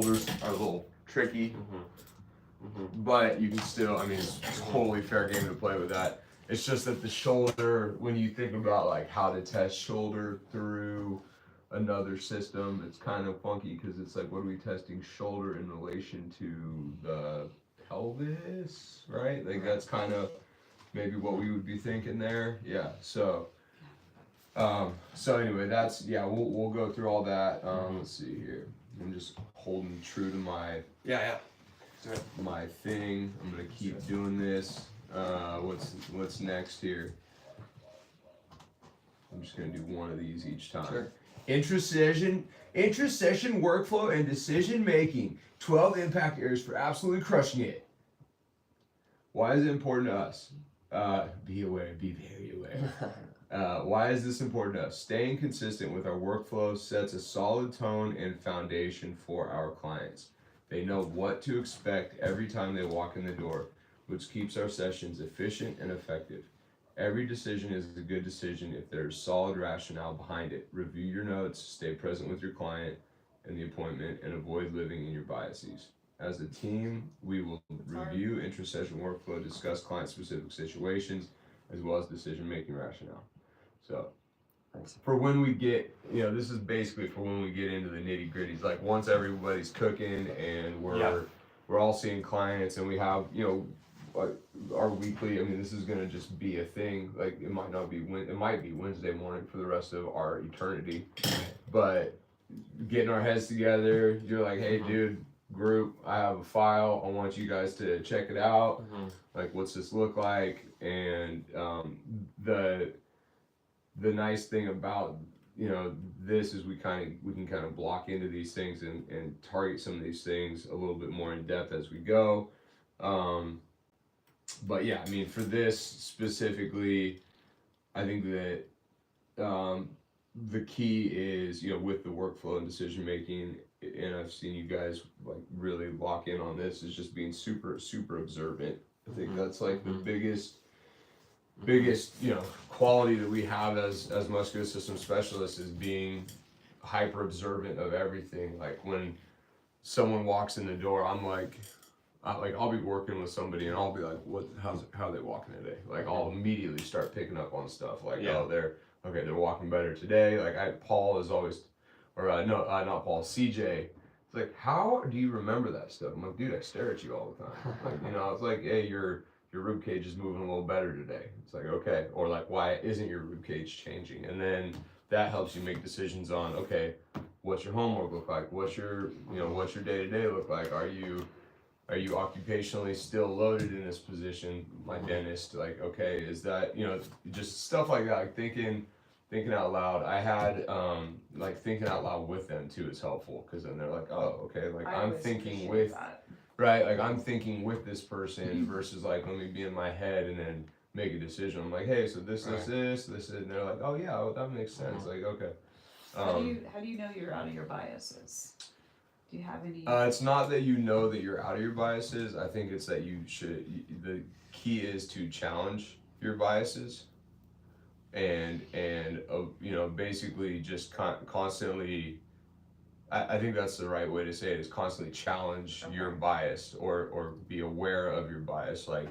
shoulders are a little tricky, but you can still, I mean, it's totally fair game to play with that. It's just that the shoulder, when you think about like how to test shoulder through another system, it's kind of funky because it's like, what are we testing shoulder in relation to the pelvis, right? Like that's kind of maybe what we would be thinking there. Yeah. So anyway, that's, yeah, we'll go through all that. Let's see here. I'm just holding true to my my thing. I'm gonna keep doing this. What's next here? I'm just gonna do one of these each time. Sure. Intrasession workflow and decision making. 12 impact areas for absolutely crushing it. Why is it important to us? Be aware, be very aware. Why is this important to us? Staying consistent with our workflow sets a solid tone and foundation for our clients. They know what to expect every time they walk in the door, which keeps our sessions efficient and effective. Every decision is a good decision if there's solid rationale behind it. Review your notes, stay present with your client and the appointment, and avoid living in your biases. As a team, we will review intra-session workflow, discuss client-specific situations, as well as decision-making rationale. So, for when we get, this is basically for when we get into the nitty-gritties. Like once everybody's cooking and we're all seeing clients and we have, our weekly, I mean, this is gonna just be a thing. Like it might not be it might be Wednesday morning for the rest of our eternity, but getting our heads together, you're like, hey dude, group, I have a file, I want you guys to check it out. Like what's this look like? And the nice thing about this is we can kind of block into these things and target some of these things a little bit more in depth as we go. But yeah, I mean, for this specifically, I think that the key is, with the workflow and decision making, and I've seen you guys like really lock in on this, is just being super, super observant. I think that's like the biggest, quality that we have as muscular system specialists is being hyper observant of everything. Like when someone walks in the door, I'm like, I'll be working with somebody and I'll be like, how are they walking today? Like I'll immediately start picking up on stuff like, oh, they're walking better today. Like Paul is always, or not Paul, CJ. It's like, how do you remember that stuff? I'm like, dude, I stare at you all the time. Like, it's like, hey, your rib cage is moving a little better today. It's like, okay. Or like, why isn't your rib cage changing? And then that helps you make decisions on, okay, what's your homework look like? What's your day-to-day look like? Are you occupationally still loaded in this position? My dentist, like, okay, is that, just stuff like that, like thinking out loud. I had, thinking out loud with them too is helpful, because then they're like, oh, okay, like I'm thinking with, that. Right, like I'm thinking with this person versus like, let me be in my head and then make a decision. I'm like, hey, so this, and they're like, oh yeah, well, that makes sense. Like, okay. How do you know you're out of your biases? Do you have any? It's not that you know that you're out of your biases. I think it's that the key is to challenge your biases and basically just constantly, I think that's the right way to say it, is constantly challenge your bias or be aware of your bias. Like,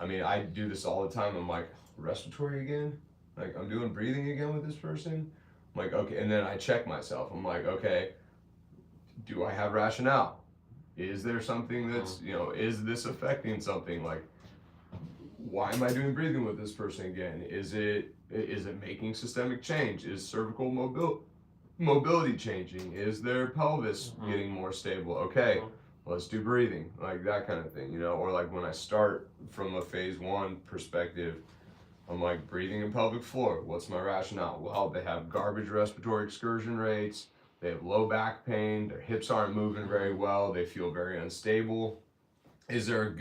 I mean, I do this all the time. I'm like, respiratory again? Like, I'm doing breathing again with this person? I'm like, okay, and then I check myself. I'm like, okay, do I have rationale? Is there something that's, is this affecting something? Like, why am I doing breathing with this person again? Is it making systemic change? Is cervical mobility changing? Is their pelvis getting more stable? Okay, let's do breathing, like that kind of thing, or like when I start from a phase 1 perspective, I'm like, breathing and pelvic floor, what's my rationale? Well, they have garbage respiratory excursion rates, they have low back pain, their hips aren't moving very well, they feel very unstable. Is there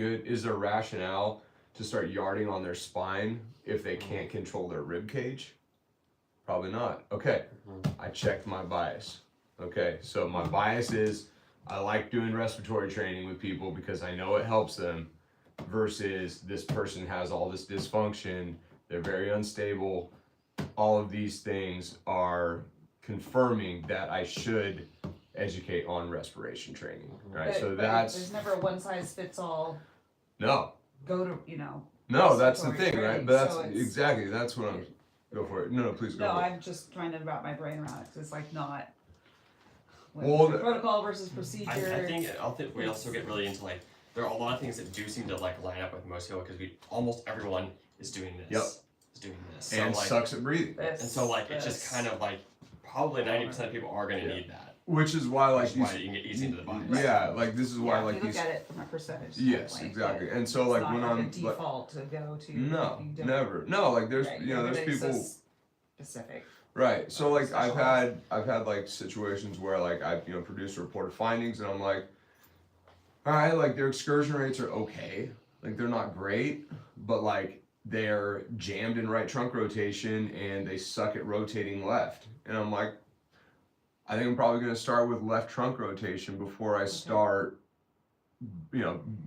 rationale to start yarding on their spine if they can't control their rib cage? Probably not. Okay, I checked my bias. Okay, so my bias is I like doing respiratory training with people because I know it helps them, versus this person has all this dysfunction, they're very unstable. All of these things are confirming that I should educate on respiration training, right? But- So but that's there's never a one size fits all. no, Go to that's the respiratory thing, right? training, But that's so it's- exactly that's what I'm. Go for it. No, please go. No, for it. I'm just trying to wrap my brain around it, 'cause it's like not. Well, the- Protocol versus procedure. I think we also get really into like there are a lot of things that do seem to like line up with most people because almost everyone is doing this. Yep. Is doing this. So, And like, sucks at breathing. and so like it's just kind of like probably 90% of people are gonna need that. Which is why, like, Which is why you can get easy into the body. yeah, like this is why, Yeah, like, if you look these. at it from a percentage Yes, standpoint, exactly. but And so, it's like, not when like a I'm. default to go to. No, if you don't- never. No, like, there's, Right, you know, there's everything's so people. specific. Right. So like I've Specialized. had like situations where like I've produced reported findings and I'm like, all right, like their excursion rates are okay, like they're not great, but like they're jammed in right trunk rotation and they suck at rotating left, and I'm like, I think I'm probably gonna start with left trunk rotation before I start,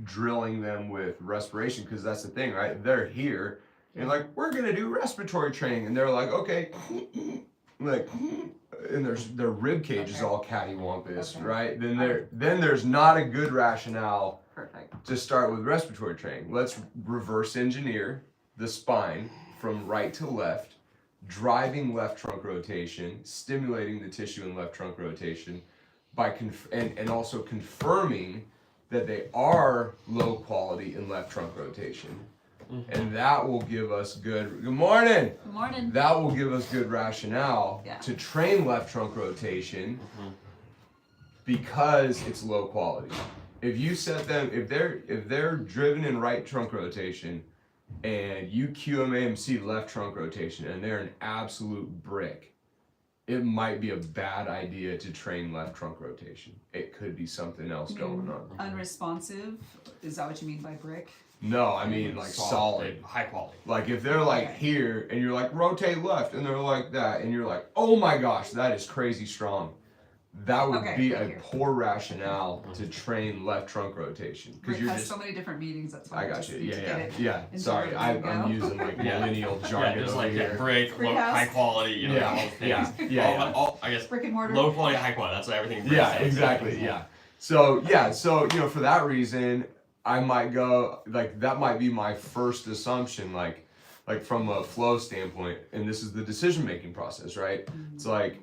drilling them with respiration, because that's the thing, right? They're here. And like, we're gonna do respiratory training, and they're like, okay, like, and their rib cage is Okay. all cattywampus, Okay. right? Then there's not a good rationale Perfect. to start with respiratory training. Let's reverse engineer the spine from right to left, driving left trunk rotation, stimulating the tissue in left trunk rotation, by and also confirming that they are low quality in left trunk rotation. And that will give us good morning. Good morning. That will give us good rationale Yeah. to train left trunk rotation because it's low quality. If you set them, if they're driven in right trunk rotation and you QMAMC left trunk rotation and they're an absolute brick, it might be a bad idea to train left trunk rotation. It could be something else going on. Unresponsive, is that what you mean by brick? No, I mean like solid. high quality. Like if they're like Okay. here and you're like rotate left and they're like that and you're like, oh my gosh, that is crazy strong. That would Okay, be thank a you. poor rationale to train left trunk rotation because Rick you're has just. so many different meetings, that's why I got just you. need to Yeah, get yeah, it yeah. into Sorry, where I'm to go. using like Yeah. millennial Yeah, jargon there's over like here. break, Brick low, house. high quality, all Yeah, those things. yeah. I guess Brick and mortar. low quality, high quality. That's what everything. Brick Yeah, says. exactly. Yeah. So for that reason, I might go like that might be my first assumption, like from a flow standpoint, and this is the decision making process, right? It's like,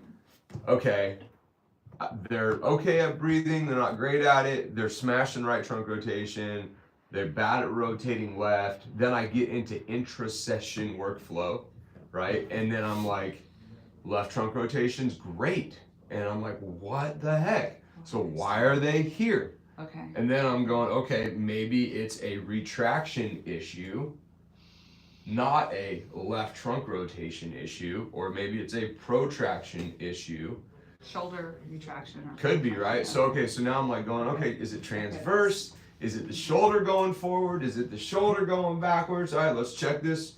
okay, they're okay at breathing, they're not great at it, they're smashing right trunk rotation, they're bad at rotating left. Then I get into intra-session workflow, right? And then I'm like, left trunk rotation's great. And I'm like, what the heck? So why are they here? Okay. And then I'm going, okay, maybe it's a retraction issue, not a left trunk rotation issue, or maybe it's a protraction issue. Shoulder retraction. Or Could be, right? So, okay, so now I'm like going, okay, is it transverse? Is it the shoulder going forward? Is it the shoulder going backwards? All right, let's check this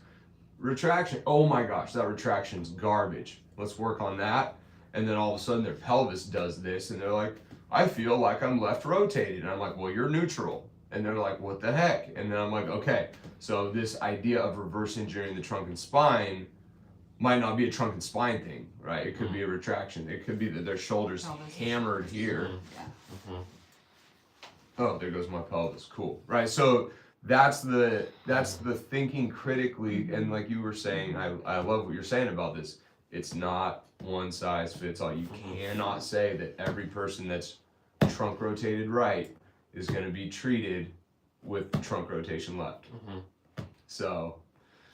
retraction. Oh my gosh, that retraction's garbage. Let's work on that. And then all of a sudden their pelvis does this and they're like, I feel like I'm left rotated. And I'm like, well, you're neutral. And they're like, what the heck? And then I'm like, okay, so this idea of reverse engineering the trunk and spine might not be a trunk and spine thing, right? It could be a retraction. It could be that their shoulders Pelvis. hammered here. Yeah. Oh, there goes my pelvis. Cool. Right. So that's the thinking critically, and like you were saying, I love what you're saying about this. It's not one size fits all. You cannot say that every person that's trunk rotated right is going to be treated with trunk rotation left. So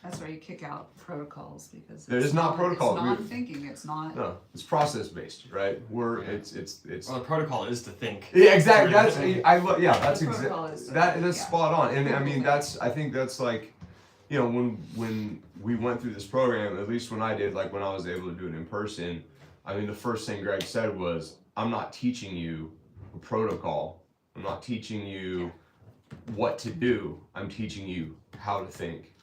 That's where you kick out protocols because There is not protocol. It's non-thinking. It's not. no, it's process based, right? It's Well, the protocol is to think. yeah, exactly. That's The that's protocol is to- that's yeah. spot on. And I mean Totally. I think that's like, when we went through this program, at least when I did, like when I was able to do it in person, I mean the first thing Greg said was, I'm not teaching you a protocol. I'm not teaching you what to do. I'm teaching you how to think.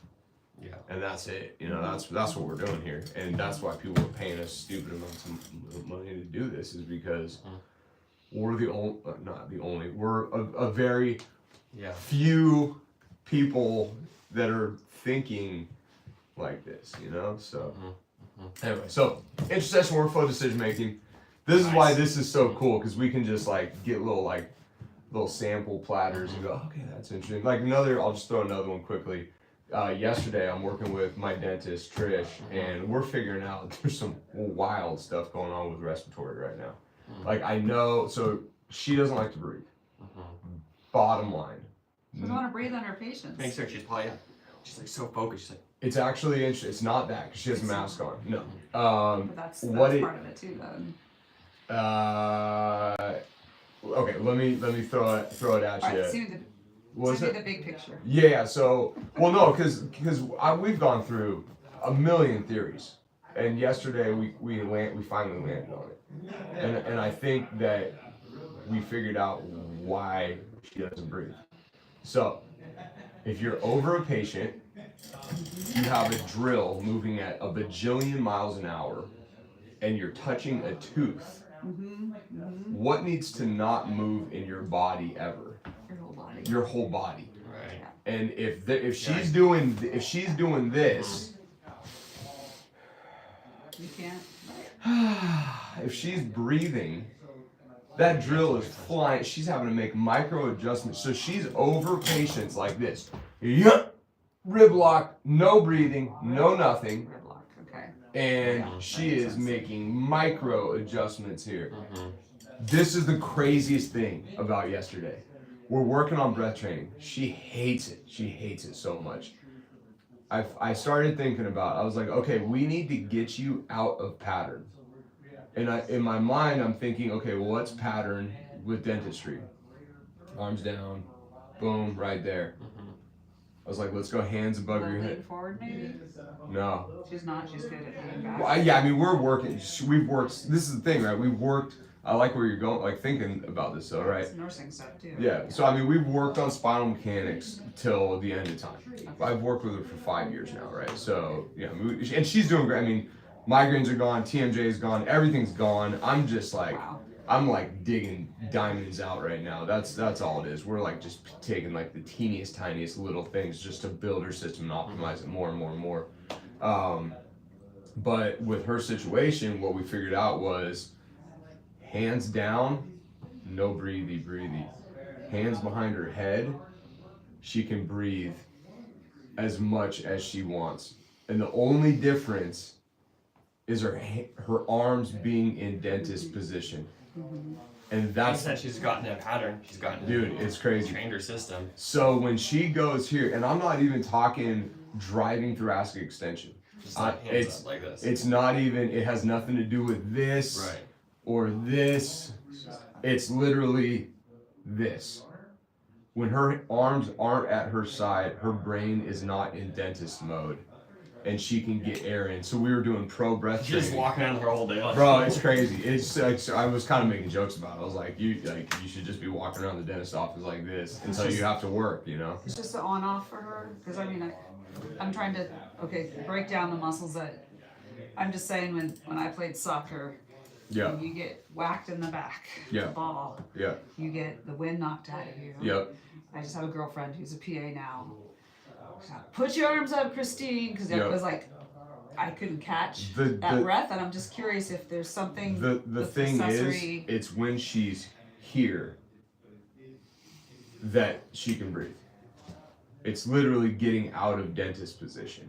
Yeah. And that's it. That's what we're doing here. And that's why people are paying us stupid amounts of money to do this, is because we're the only, not the only, we're a very Yeah. few people that are thinking like this, so. Anyway, so introsession workflow decision making. This is why Nice. this is so cool, because we can just like get little sample platters and go, okay, that's interesting. Like I'll just throw another one quickly. Yesterday I'm working with my dentist Trish, and we're figuring out there's some wild stuff going on with respiratory right now. Like I know, so she doesn't like to breathe. Bottom line. She doesn't want to breathe on her patients. Makes her, she's probably, she's like so focused. She's like, It's actually interesting. It's not that, because she has a mask on. No. But that's what part of it too, then. Okay, let me throw it at All you. right, send me the big picture. Yeah, so, well, no, because we've gone through a million theories, and yesterday we finally landed on it, and I think that we figured out why she doesn't breathe. So, if you're over a patient, you have a drill moving at a bajillion miles an hour, and you're touching a tooth. What needs to not move in your body ever? Your whole body. Your whole body. right. And if she's doing this, You can't. if she's breathing, that drill is flying. She's having to make micro adjustments. So she's over patients like this. Yup. Rib lock, no breathing, no nothing. Gridlock, okay. And she is making micro adjustments here. This is the craziest thing about yesterday. We're working on breath training. She hates it. She hates it so much. I started thinking I was like, okay, we need to get you out of pattern. And in my mind, I'm thinking, okay, well, what's pattern with dentistry? Arms down, boom, right there. I was like, let's go hands above your Lean head. forward, maybe? No. She's not. She's good at leaning back. Well, yeah, I mean, we're working. We've worked. This is the thing, right? We've worked. I like where you're going, like thinking about this, though, right? It's nursing stuff too. Yeah. So I mean, we've worked on spinal mechanics till the end of time. I've worked with her for 5 years now, right? So yeah, and she's doing great. I mean, migraines are gone, TMJ is gone, everything's gone. I'm just like, Wow. I'm like digging diamonds out right now. That's all it is. We're like just taking like the teeniest, tiniest little things just to build her system and optimize it more and more and more. But with her situation, what we figured out was hands down, no breathy. Hands behind her head, she can breathe as much as she wants. And the only difference is her arms being in dentist position. And that's Said she's gotten a pattern. She's gotten. Dude, it's crazy. Trained her system. So when she goes here, and I'm not even talking driving thoracic extension. Just like hands up like this. It's not even. It has nothing to do with this Right. or this. It's literally this. When her arms aren't at her side, her brain is not in dentist mode, and she can get air in. So we were doing pro breath She's just training. walking around her whole day. Like, Bro, it's crazy. It's like, so I was kind of making jokes about it. I was like, you should just be walking around the dentist office like this until you have to work, you know? It's just an on-off for her, because I mean, I'm trying to, break down the muscles that, I'm just saying when I played soccer, Yeah. you get whacked in the back, Yeah. the ball, Yeah. you get the wind knocked out of you. Yep. I just have a girlfriend who's a PA now. Put your arms up, Christine, because Yep. it was like, I couldn't catch The- that the- breath, and I'm just curious if there's something The with thing accessory. is, it's when she's here that she can breathe. It's literally getting out of dentist position.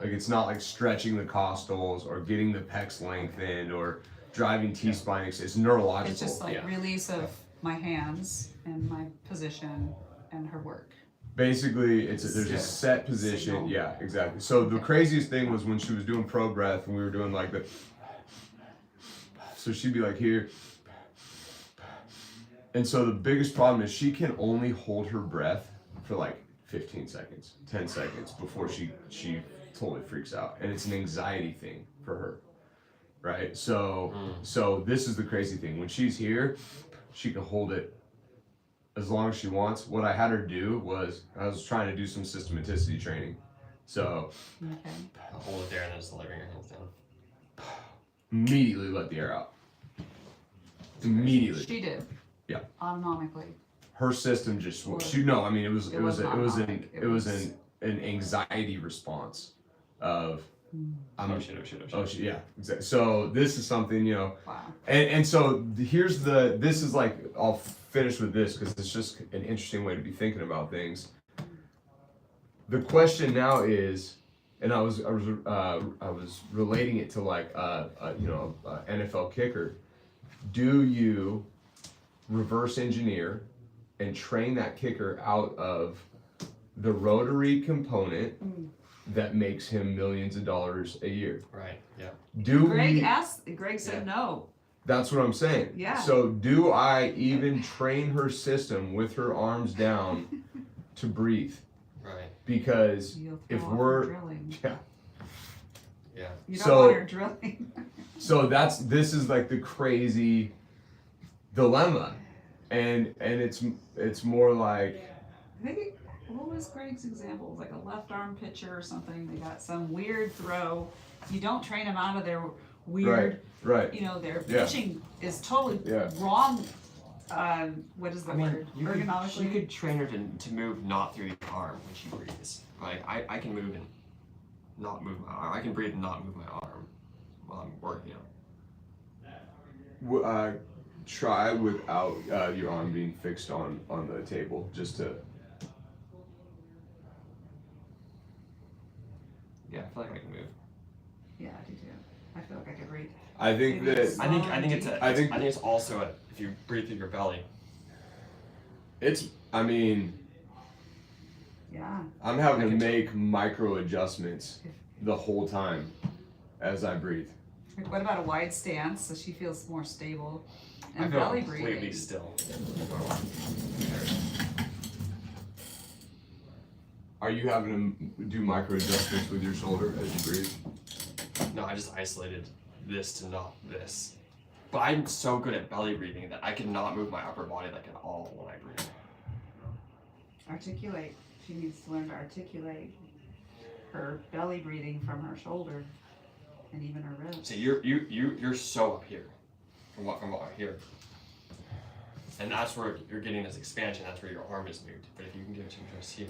Like it's not like stretching the costals or getting the pecs lengthened or driving T-spine. It's neurological. It's just like Yeah. release of my hands and my position and her work. Basically, there's a set position. Signal. Yeah, exactly. So the craziest thing was when she was doing pro breath and we were doing like the. So she'd be like here. And so the biggest problem is she can only hold her breath for like 15 seconds, 10 seconds before she totally freaks out. And it's an anxiety thing for her. Right? So this is the crazy thing. When she's here, she can hold it as long as she wants. What I had her do was I was trying to do some systematicity training. So Okay. Hold it there and then just let your hands down. immediately let the air out. Immediately. She did. Yeah. Autonomically. Her system just Or- she no, I mean it was It was an autonomic. It was- an anxiety response of Oh shit. Yeah, exactly. So this is something, you know, Wow. and so this is like, I'll finish with this because it's just an interesting way to be thinking about things. The question now is, and I was relating it to like NFL kicker. Do you reverse engineer and train that kicker out of the rotary component that makes him millions of dollars a year? Right. Yeah. Greg said no. That's what I'm saying. Yeah. So do I even train her system with her arms down to breathe? Right. Because You'll if throw off we're her drilling. Yeah. You don't So- want her drilling. So this is like the crazy dilemma, and it's more like, I think what was Greg's example? It was like a left arm pitcher or something. They got some weird throw. You don't train them out of their weird. right. You know, their Yeah. pitching is totally Yeah. wrong. What is the word? Ergonomically. You could train her to move not through the arm when she breathes. Like I can move and not move my arm. I can breathe and not move my arm while I'm working. Try without your arm being fixed on the table, just to. Yeah, I feel like I can move. Yeah, I do too. I feel like I could breathe. I think Maybe that it's- I think I think- it's also if you breathe through your belly. I mean, Yeah. I'm having I to can make micro adjustments the whole time as I breathe. Like, what about a wide stance so she feels more stable? I And feel belly completely breathing. still. Are you having to do micro adjustments with your shoulder as you breathe? No, I just isolated this to not this. But I'm so good at belly breathing that I cannot move my upper body like at all when I breathe. Articulate. She needs to learn to articulate her belly breathing from her shoulder and even her ribs. See, you're so up here, from what here, and that's where you're getting this expansion. That's where your arm is moved. But if you can give it to just here,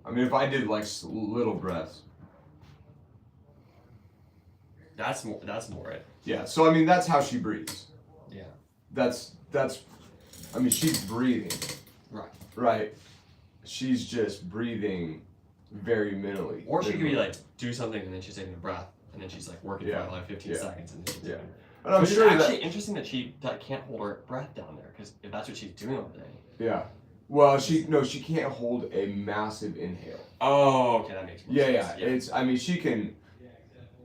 I mean, if I did like little breaths. that's more it. Yeah. So I mean, that's how she breathes. Yeah. That's. I mean, she's breathing. Right. Right. She's just breathing very minimally. Or she could be like do something and then she's taking a breath and then she's like working Yeah. for like 15 Yeah. seconds and then she's Yeah. doing- But I'm Which sure is actually that. interesting that she can't hold her breath down there because if that's what she's doing all day. Yeah. Well, she can't hold a massive inhale. Oh, okay, that makes more Yeah. sense. It's. I mean, she can.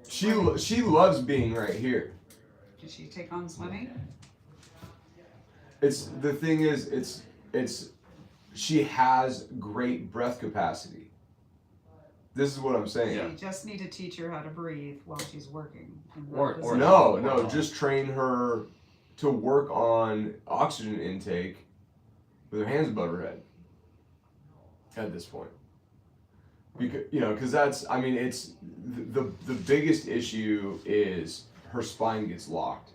She loves being right here. Did she take on swimming? It's the thing is it's she has great breath capacity. This is what I'm saying. Yeah. You just need to teach her how to breathe while she's working. And Or- that or- doesn't- No, just train her to work on oxygen intake with her hands above her head. At this point, because that's. I mean, it's the biggest issue is her spine gets locked,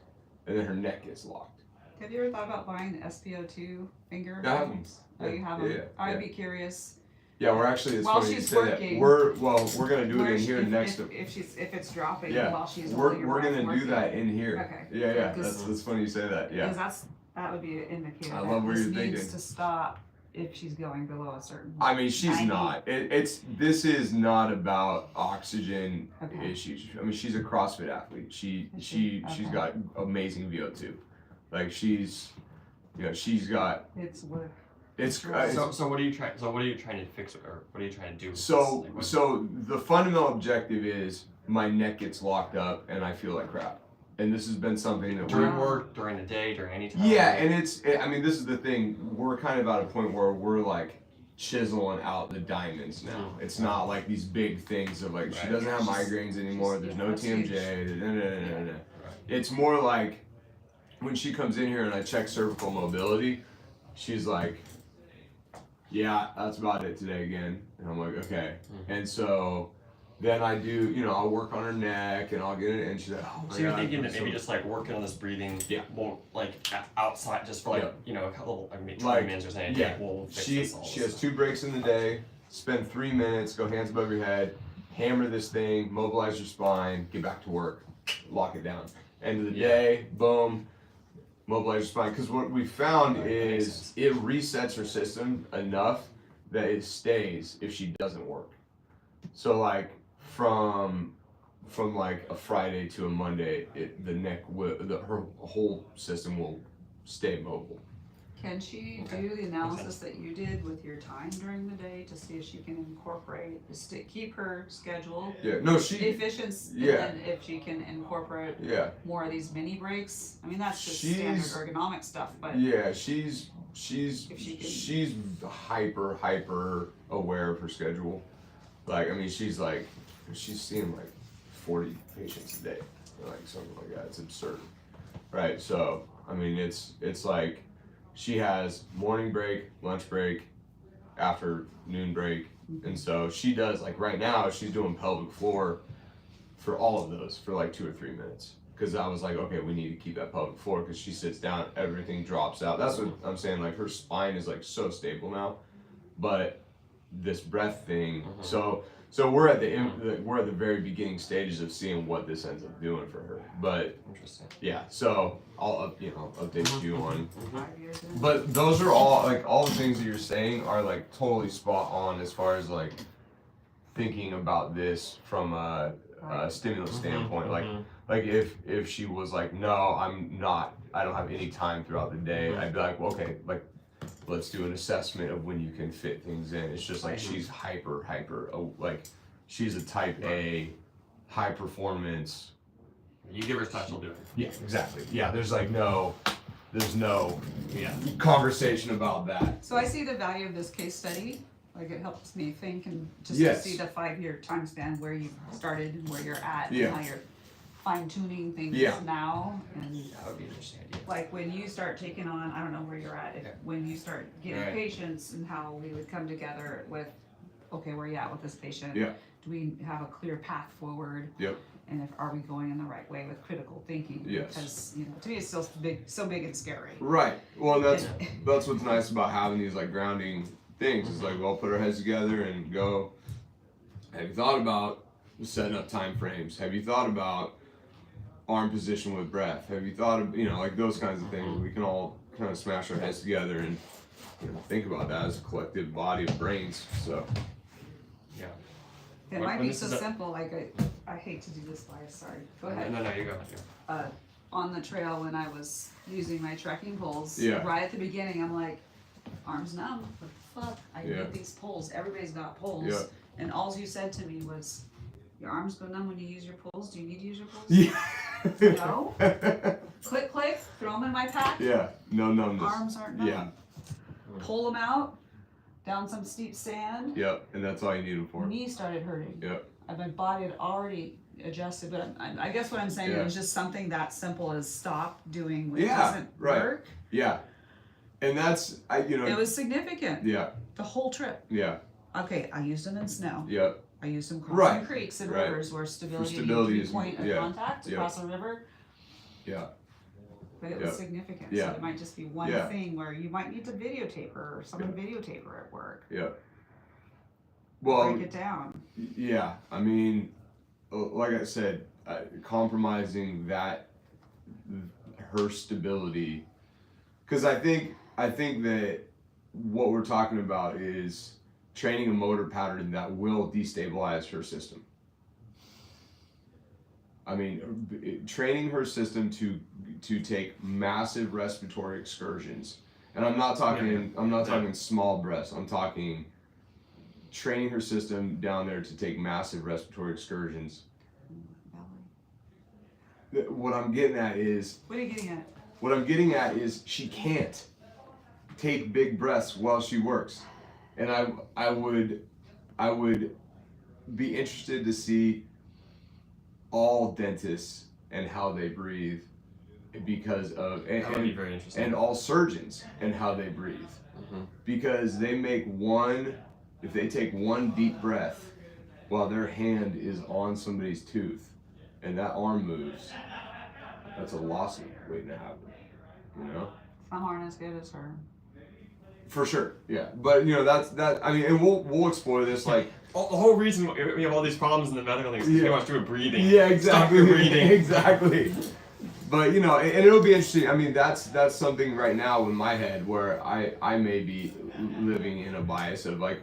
and then her neck gets locked. Have you ever thought about buying the SpO2 finger? I have 'em. pumps? Oh, you have Yeah, them? yeah, I'd yeah. be curious. Yeah, we're actually. It's While funny you she's say working, that. We're gonna do it Where in she- here if, next. if it's dropping Yeah, while she's we're holding her we're breath gonna do working. that in here. Okay. Yeah. Because- That's funny you say that. Yeah. Because that would be an indicator I that love where this you're needs thinking. to stop if she's going below a certain. I mean, she's 90. not. This is not about oxygen Okay. issues. I mean, she's a CrossFit athlete. She's Okay. got amazing VO2. Like she's got. It's work. It's So what are you trying? So what are you trying to fix or what are you trying to do? With so this? Like, what- so the fundamental objective is my neck gets locked up and I feel like crap. And this has been something that during Wow. work, during the day, during any time. Yeah, and I mean, this is the thing. We're kind of at a point where we're like chiseling out the diamonds now. It's not like these big things of like she Right. doesn't have migraines anymore. There's no that's huge. TMJ. It's more like when she comes in here and I check cervical mobility, she's like, "Yeah, that's about it today again." And I'm like, "Okay." And so then I do, I'll work on her neck and I'll get it, and she's like, "Oh my So you're God." thinking that So- maybe just like working on this breathing, Yeah. won't like outside just for like Yeah. a couple, I mean, 20 Like, minutes or something. yeah, We'll fix she this all. has 2 breaks in the day. Spend 3 minutes. Go hands above your head. hammer this thing, mobilize your spine, get back to work, lock it down. End of the Yeah. day, boom, mobilize your spine. Because what we found Right, that makes is sense. it resets her system enough that it stays if she doesn't work. So like from like a Friday to a Monday, her whole system will stay mobile. Can she Okay. do the Makes analysis that you did with your time during the day to see if she can incorporate, keep her schedule Yeah, no, she, efficient, yeah. and then if she can incorporate yeah, more of these mini breaks? I mean, that's just She's- standard ergonomic stuff, but yeah, she's If she can- she's hyper aware of her schedule. Like, I mean, she's seeing like 40 patients a day, like something like that. It's absurd, right? So, I mean, it's like she has morning break, lunch break, afternoon break, and so she does, like right now, she's doing pelvic floor for all of those for like 2 or 3 minutes. Because I was like, okay, we need to keep that pelvic floor, because she sits down, everything drops out. That's what I'm saying, like her spine is like so stable now, but this breath thing, so we're at we're at the very beginning stages of seeing what this ends up doing for her. But Interesting. yeah, so I'll update you on. 5 years in. But those are all the things that you're saying are like totally spot on as far as like thinking about this from a stimulus standpoint. Like if she was like, no, I don't have any time throughout the day, I'd be like, well, okay, like let's do an assessment of when you can fit things in. It's just like she's hyper, like she's a type A, high performance. You give her touch, she'll do it. Yeah, exactly. Yeah, there's no Yeah. conversation about that. So I see the value of this case study, like it helps me think and just Yes. to see the 5-year time span where you started and where you're at Yeah. and how you're fine tuning things Yeah. now. And That would be an interesting idea. like when you start taking on, I don't know where you're at, Okay. when you start getting Right. patients and how we would come together with, okay, where you at with this patient? Yeah. Do we have a clear path forward? Yep. And if, are we going in the right way with critical thinking? Yes. Because, to me it's still so big and scary. Right. Well, that's what's nice about having these like grounding things. Is like we'll put our heads together and go. Have you thought about setting up time frames? Have you thought about arm position with breath? Have you thought of like those kinds of things? We can all kind of smash our heads together and think about that as a collective body of brains. So Yeah. It When- might when be this so is a- simple, like I hate to do this, bias, sorry, go ahead. No, you go. On the trail when I was using my trekking poles, Yeah. right at the beginning, I'm like, arms numb, what the fuck? I Yeah. need these poles. Everybody's got poles. Yeah. And all you said to me was, your arms go numb when you use your poles? Do you need to use your poles? yeah. No. Click, click, throw them in my pack. Yeah. No numbness. Arms aren't numb. Yeah. Pull them out, down some steep sand. Yep. And that's all you need them for. Knee started hurting. Yep. My body had already adjusted, but I guess what I'm saying Yeah. is just something that simple as stop doing what Yeah, doesn't right. work. Yeah. And that's It was significant. Yeah. The whole trip. Yeah. Okay, I used them in snow. Yep. I used them crossing Right, creeks and right. rivers where stability, stability needed is- to be point of yeah, contact to yeah. cross a river. Yeah. But it Yeah. was significant. Yeah. So it might just be one Yeah. thing where you might need to videotape her or someone videotape her at work. Yeah. Well, Break it down. yeah. I mean, like I said, compromising her stability, because I think that what we're talking about is training a motor pattern that will destabilize her system. I mean, training her system to take massive respiratory excursions, and I'm not talking small breaths. I'm talking training her system down there to take massive respiratory excursions. What I'm getting at is What are you getting at? What I'm getting at is she can't take big breaths while she works, and I would be interested to see all dentists and how they breathe, because of That would be very interesting. and all surgeons and how they breathe, because they make if they take one deep breath while their hand is on somebody's tooth and that arm moves, that's a lawsuit waiting to happen, Some aren't as good as her. For sure, yeah. But that's that. I mean, and we'll explore this. Like the whole reason we have all these problems in the medical things is Yeah. you don't have to do breathing. Yeah, Stop exactly. your breathing. Exactly. But you know, and it'll be interesting. I mean, that's something right now in my head where I may be living in a bias of like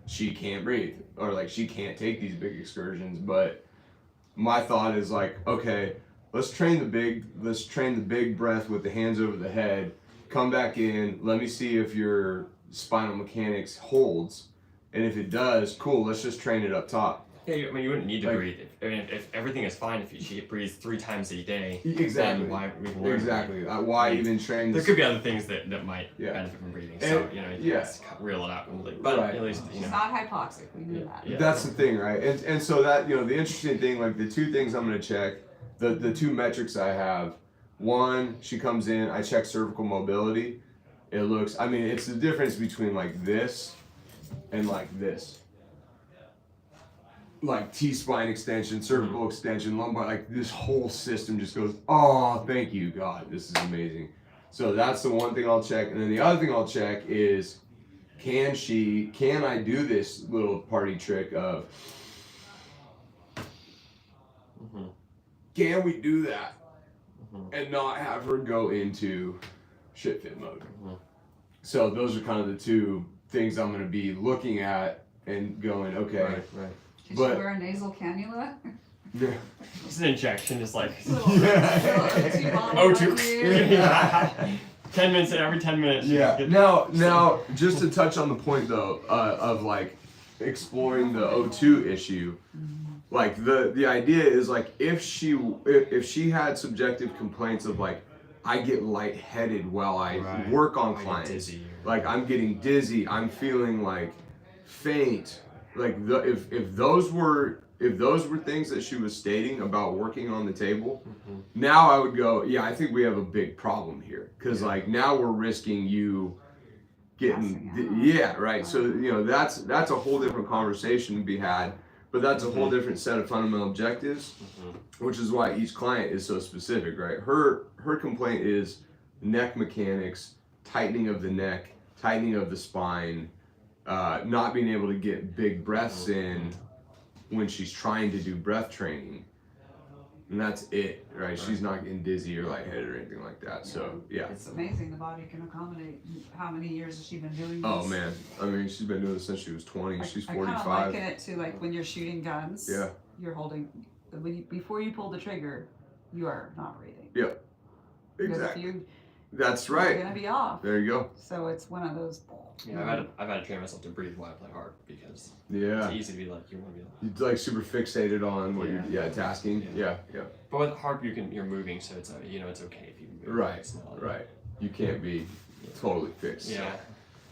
she can't breathe or like she can't take these big excursions. But my thought is like, okay, let's train the big breath with the hands over the head. Come back in. Let me see if your spinal mechanics holds, and if it does, cool. Let's just train it up top. Yeah, I mean, you wouldn't need to Like- breathe. If everything is fine, if she breathes 3 times a day, Exactly. then why even learn? Exactly. Why even train? There This? could be other things that might Yeah. benefit from breathing. So, And- you know, yeah. just reel it out. But Right. at least, you She's know. not hypoxic, we knew that. Yeah. That's the thing, right? And so that, you know, the interesting thing, like the 2 things I'm gonna check, the 2 metrics I have. One, she comes in, I check cervical mobility. It looks, I mean, it's the difference between like this and like this. Like T-spine extension, cervical extension, lumbar, like this whole system just goes, oh, thank you, God, this is amazing. So that's the one thing I'll check. And then the other thing I'll check is, can I do this little party trick of, can we do that and not have her go into shit fit mode? So those are kind of the 2 things I'm going to be looking at and going, okay. Right. Did But- she wear a nasal cannula? Yeah. Just an injection, just like. Little O2 bottle O2. right here. 10 minutes, every 10 minutes. you Yeah. get- Now, just to touch on the point though, of like exploring the O2 issue, like the idea is like if she had subjective complaints of like I get lightheaded while I Right. work on I get clients, dizzy or- like I'm getting dizzy, I'm feeling like faint, like if those were things that she was stating about working on the table, now I would go, yeah, I think we have a big problem here because like now we're risking you getting Passing out. right. So you know that's a whole different conversation to be had, but that's a whole different set of fundamental objectives, which is why each client is so specific, right? Her complaint is neck mechanics, tightening of the neck, tightening of the spine, not being able to get big breaths in when she's trying to do breath training, and that's it, right? She's not getting dizzy or lightheaded or anything like that. So yeah. It's amazing the body can accommodate. How many years has she been doing this? Oh man, I mean she's been doing this since she was 20. She's I kind of 45. liken it to like when you're shooting guns. Yeah. You're holding, before you pull the trigger, you are not breathing. Yep. Because Exactly. if you, That's you're right. gonna be off. There you go. So it's one of those. Yeah, I've had to train myself to breathe while I play hard because Yeah. it's easy to be like, you want to be like. You're like super fixated on what you're tasking. Yeah. But with harp, you're moving, so it's it's okay if you move. Right. It's not, Right. You can't be totally fixed. Yeah.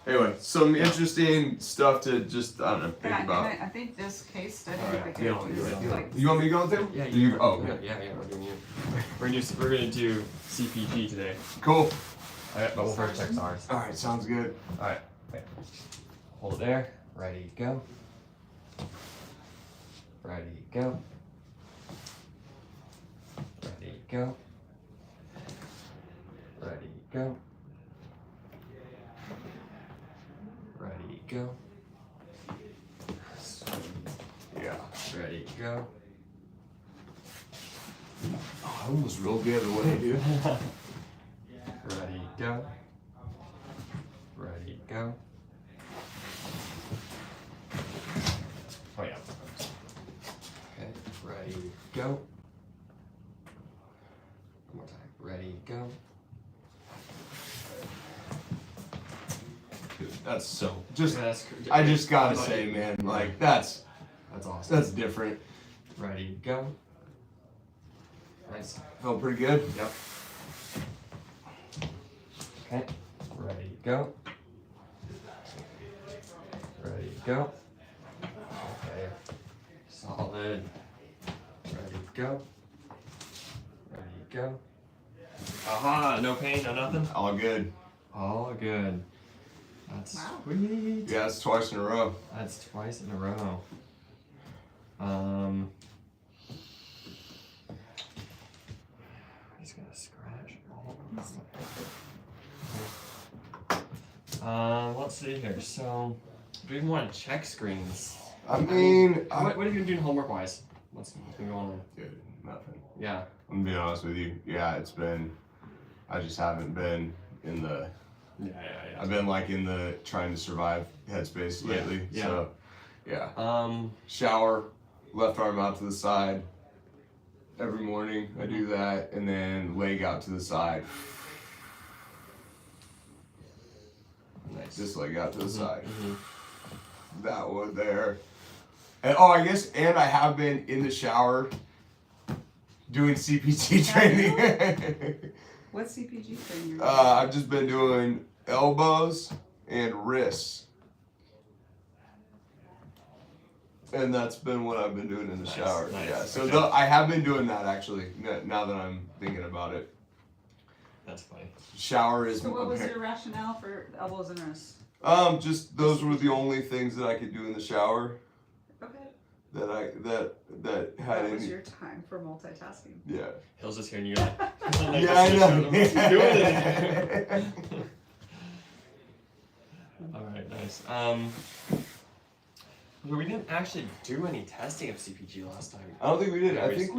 Anyway, some interesting stuff to just I don't know think about. I think this case study. All right. I could Yeah, do yeah, is yeah. like, You want me to go with him? Yeah. Do you? Oh, okay. Yeah. We're gonna do CPG today. Cool. Alright, but we'll first check ours. All right, sounds good. Alright. Okay. Hold it there. Ready, go. Ready, go. Ready, go. Ready, go. Ready, go. Yeah. Ready, go. Oh, I almost rolled the other way, dude. Ready, go. Ready, go. Oh yeah. Okay, ready, go. One more time. Ready, go. Dude, that's so. I just gotta say, man, like that's awesome. that's different. Ready, go. Nice. Felt pretty good. Yep. Okay. Ready, go. Ready, go. Okay. Solid. Ready, go. Ready, go. Aha, no pain, no nothing? All good. All good. That's Wow. sweet. Yeah, it's twice in a row. That's twice in a row. I'm just gonna scratch. Let's see here. So, do we even want to check screens? I mean, what have you been doing homework wise? What's been going on? dude, nothing. Yeah. I'm gonna be honest with you. Yeah, it's been. I just haven't been in the. Yeah. I've been like in the trying to survive headspace lately. Yeah. So, yeah. Shower, left arm out to the side. Every morning I do that, and then leg out to the side. Nice. Just leg out to the side. Mm-hmm. That one there. And I guess, and I have been in the shower doing CPT training. What CPG training? I've just been doing elbows and wrists. And that's been what I've been doing in the Nice, shower. nice. Yeah, so Okay. I have been doing that actually, now that I'm thinking about it. That's funny. Shower is So what was your rationale for elbows and wrists? just those were the only things that I could do in the shower Okay. that had That was any. your time for multitasking. Yeah. Hill's just here and you're like, Yeah, I know. What's he doing in here? Alright, nice. We didn't actually do any testing of CPG last time. I don't think we did. Yeah, I think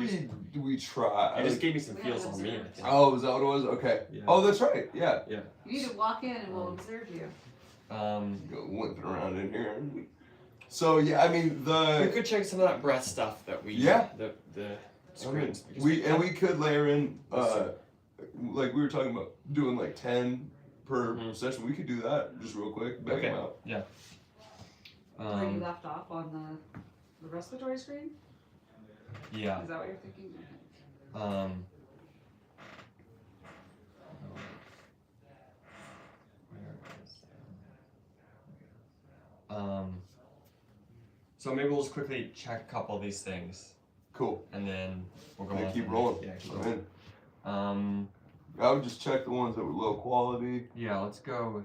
we tried. You just gave me some feels on me, I think. Oh, is that what it was? Okay. Yeah. Oh, that's right. Yeah. You need to walk in and we'll observe you. Go limping around in here. So yeah, I mean We could check some of that breath stuff that we the screens. because we could layer in like we were talking about doing like 10 per session. We could do that just real quick. Bang them out. Yeah. Where you left off on the respiratory screen? Yeah. Is that what you're thinking? So maybe we'll just quickly check a couple of these things, Cool. and then we'll go Yeah, on keep from rolling. there. Yeah, keep I'm rolling. in. I would just check the ones that were low quality. Yeah, let's go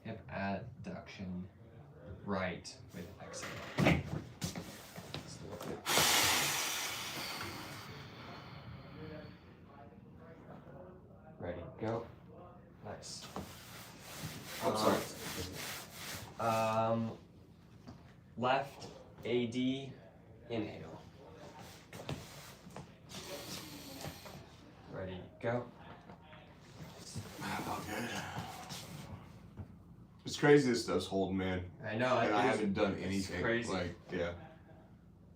hip adduction right with exhale. Ready, go. Nice. I'm sorry. Left AD, inhale. Ready, go. Okay. It's crazy this stuff's holding, man. I know. And I it's- haven't done it's anything. Crazy. Like, yeah.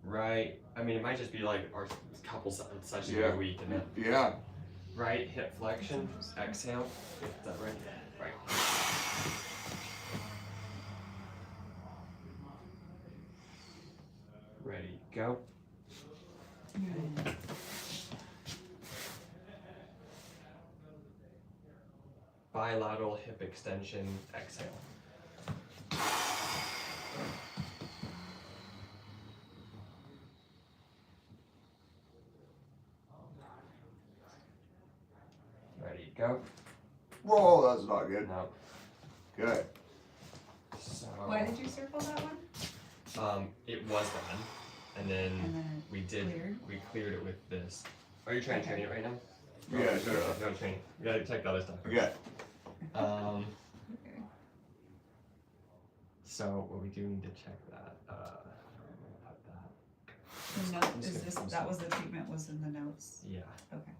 Right. I mean, it might just be like our couple sessions Yeah. a week, and then Yeah. right hip flexion, exhale. Is that right? Right. Ready, go. Bilateral hip extension, exhale. Ready, go. Whoa, that's not good. No. Good. So. Why did you circle that one? It was done, and then And then we did. cleared? We cleared it with this. Are you trying to train it right now? Yeah, sure. No training. You gotta check the other stuff. Okay. Okay. So what we do need to check that. Put that. The note, is this, that was the treatment was in the notes? Yeah. Okay.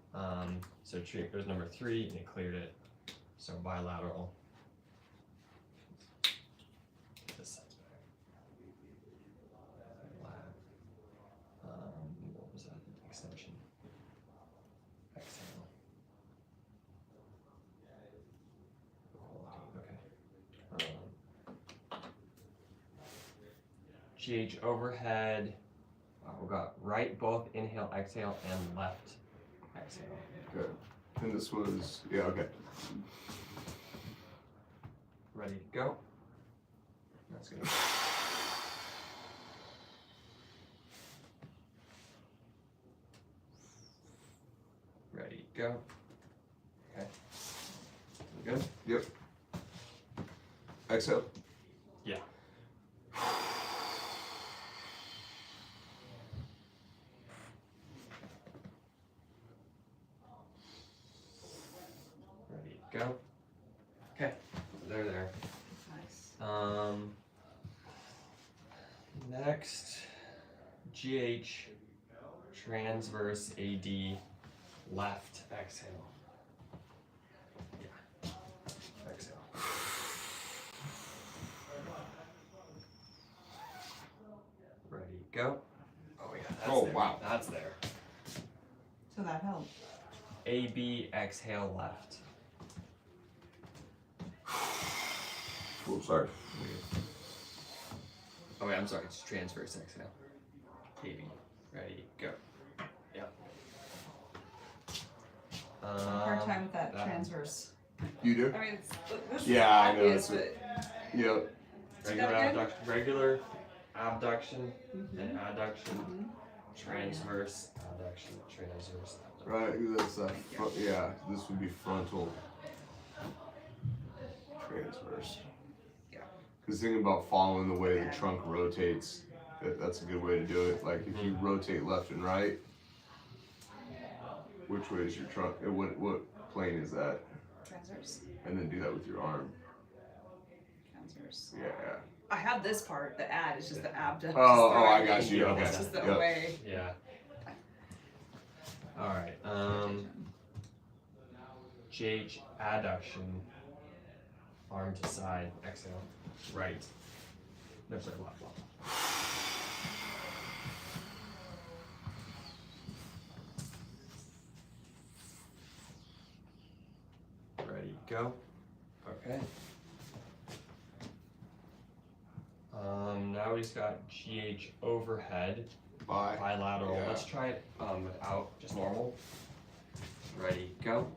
So treatment was number 3, and it cleared it. So bilateral. This side's better. What was that? Extension. Exhale. Okay. GH overhead. We got right both inhale, exhale, and left exhale. Good. And this was, yeah, okay. Ready to go. That's good. Ready, go. Okay. We good? Yep. Exhale. Yeah. Ready, go. Okay. There. Nice. Next, GH, transverse AD, left, exhale. Yeah, exhale. Ready, go. Oh yeah, that's Oh, there. wow. That's there. So that helped. AB, exhale, left. Oh, sorry. Oh wait, I'm sorry, it's transverse exhale. AB, ready, go. Yeah. Hard time with that transverse. You do? I mean, it's, this Yeah, I is know, obvious, it's but Yep. Regular that again? abduction, regular abduction, and adduction, Mhm. transverse, abduction, transverse, abduction. Right, that's yeah, this would be frontal transverse. Yeah. Because thinking about following the way the trunk rotates, that's a good way to do it. Like if you rotate left and right, which way is your trunk? What plane is that? transverse. And then do that with your arm. Transverse. Yeah. I have this part, the ad, it's just the abduction. Oh, I got you. Yeah, Okay. It's just the Yep. away. Yeah. Alright, GH, adduction, arm to side, exhale, right. No, sorry, left. Ready, go. Okay. Now we just got GH overhead, Bye. bilateral. Yeah. Let's try it without, just normal. Ready, go.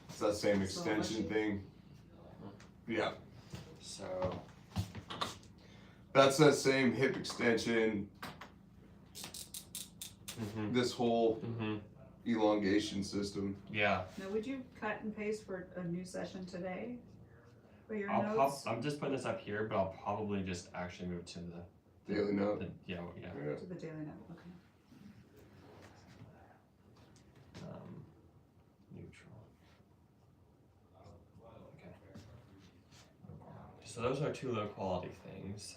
It's that same extension thing. Yeah. So, That's that same hip extension, this whole elongation system. yeah. Now, would you cut and paste for a new session today? For your I'm notes? just putting this up here, but I'll probably just actually move to the Daily note. yeah. Yeah. To the daily note, okay. Neutral. Okay. So those are two low quality things.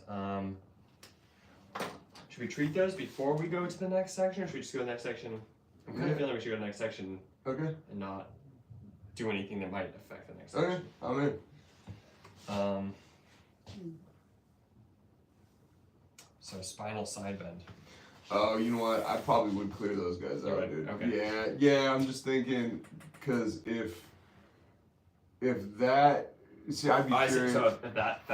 Should we treat those before we go to the next section, or should we just go to the next section? I'm kind of feeling we should go to the next section Okay. and not do anything that might affect the next Okay. section. I'm in. So spinal side bend. Oh, you know what? I probably would clear those guys You out, would? dude. Okay. Yeah. I'm just thinking, because if that, see, I'd be I see. curious. So if that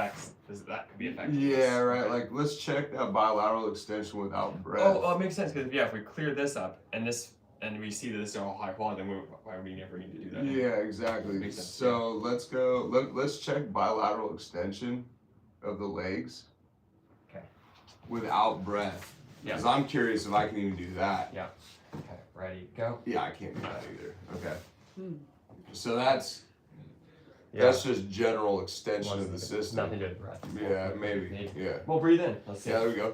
could be affected. Yeah, right. Okay. Like, let's check that bilateral extension without breath. Oh, it makes sense because if we clear this up and we see that this is all high quality, then why would we never need to do that? Yeah, exactly. Makes sense, So let's go. Let's check bilateral extension of the legs. Okay. Without breath. Yeah. Because I'm curious if I can even do that. Yeah. Okay. Ready? Go. Yeah, I can't do that either. Okay. Hmm. So that's just general extension of the system. Nothing to do with breath. Yeah, maybe. Yeah. Well, breathe in. Let's see. Yeah, there we go.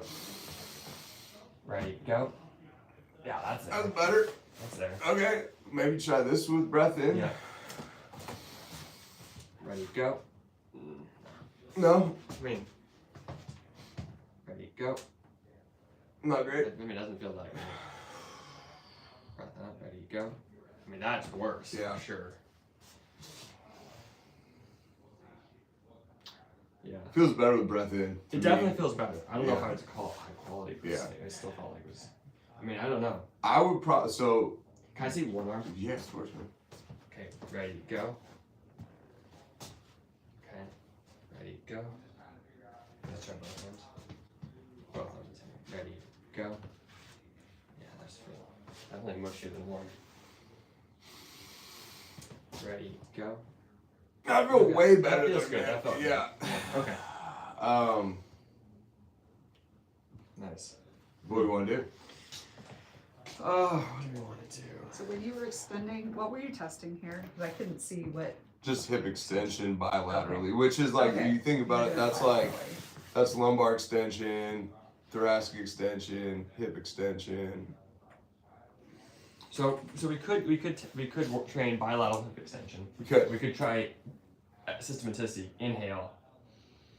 Ready? Go. Yeah, that's That's there. better. That's there. Okay. Maybe try this with breath in. Yeah. Ready? Go. No, I mean, ready? Go. not great. I mean, it doesn't feel that good. Breath out. Ready? Go. I mean, that's worse. Yeah. For sure. Yeah. Feels better with breath in. to It me. definitely feels better. I don't know if Yeah. I would call it high quality. Per Yeah. se. I still felt like it was. I mean, I don't know. I would probably. So, Can I see one arm? yes, of course, man. Okay, ready, go. Okay, ready, go. Let's try both arms. Both arms. Ready, go. Yeah, that's definitely mushier than one. Ready, go. I feel Okay, way that better feels than good, that. that felt good. Yeah. Okay, nice. What do we want to do? Oh, what do we want to do? So when you were extending, what were you testing here? Because I couldn't see what. Just hip extension bilaterally, which is like, Okay. you think about it, that's like, that's lumbar extension, thoracic extension, hip extension. So we could train bilateral hip extension. Okay. We could try systematicity, inhale,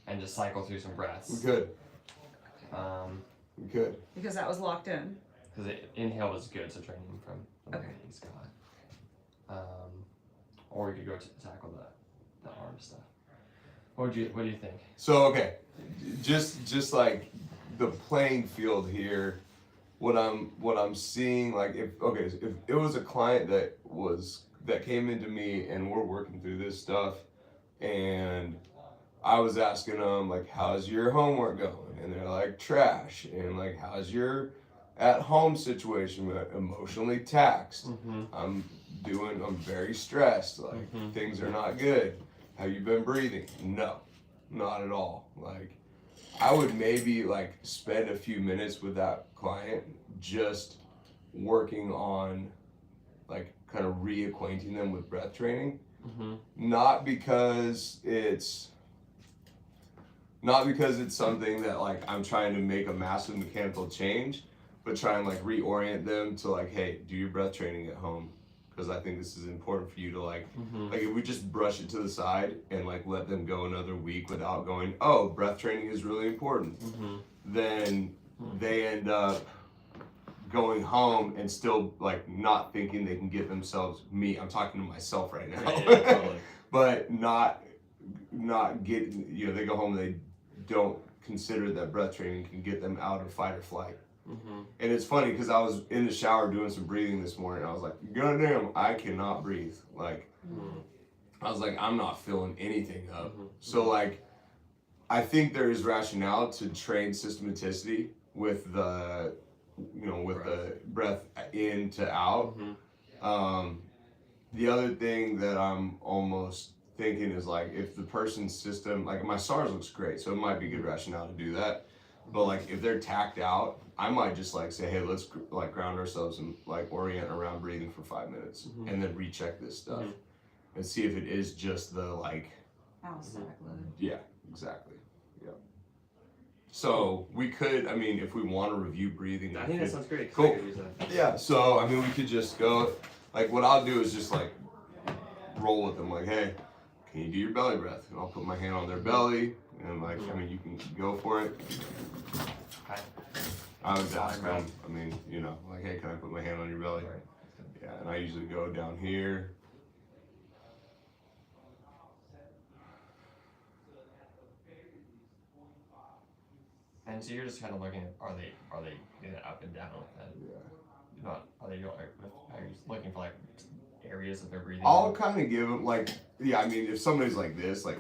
and just cycle through some breaths. We could. We could. Because that was locked in. Because inhale was good, so training from the Okay. one he's got. Or we could go to tackle the arm stuff. What do you think? So okay, just like the playing field here, what I'm seeing, like if it was a client that came into me and we're working through this stuff, and I was asking them like, how's your homework going, and they're like, trash, and like, how's your at home situation, emotionally taxed, I'm very stressed, like things are not good. Have you been breathing? No, not at all. Like, I would maybe like spend a few minutes with that client just working on like kind of reacquainting them with breath training. Not because it's something that like I'm trying to make a massive mechanical change, but try and like reorient them to like, hey, do your breath training at home. Because I think this is important for you to like if we just brush it to the side and like let them go another week without going, oh, breath training is really important, then they end up going home and still like not thinking they can get themselves, I'm talking to myself right now, totally. but not getting, they go home and they don't consider that breath training can get them out of fight or flight. And it's funny because I was in the shower doing some breathing this morning. I was like, goddamn, I cannot breathe. Like, I was like, I'm not filling anything up. So like, I think there is rationale to train systematicity with the, the breath in to out. The other thing that I'm almost thinking is like, if the person's system, like my SARS looks great, so it might be good rationale to do that. But like if they're tacked out, I might just like say, hey, let's like ground ourselves and like orient around breathing for 5 minutes and then recheck this stuff and see if it is just the like Allostatic load. Yeah, exactly. Yeah. So we could, if we want to review breathing, I think that sounds great. Cool. Yeah. So we could just go. Like what I'll do is just like roll with them. Like, hey, can you do your belly breath? And I'll put my hand on their belly and like, you can go for it. Okay. I would ask them, like, hey, can I put my hand on your belly? Yeah, and I usually go down here. And so you're just kind of looking at, are they getting up and down? Yeah. Are you looking for like areas that they're breathing? I'll kind of give them like, if somebody's like this, like,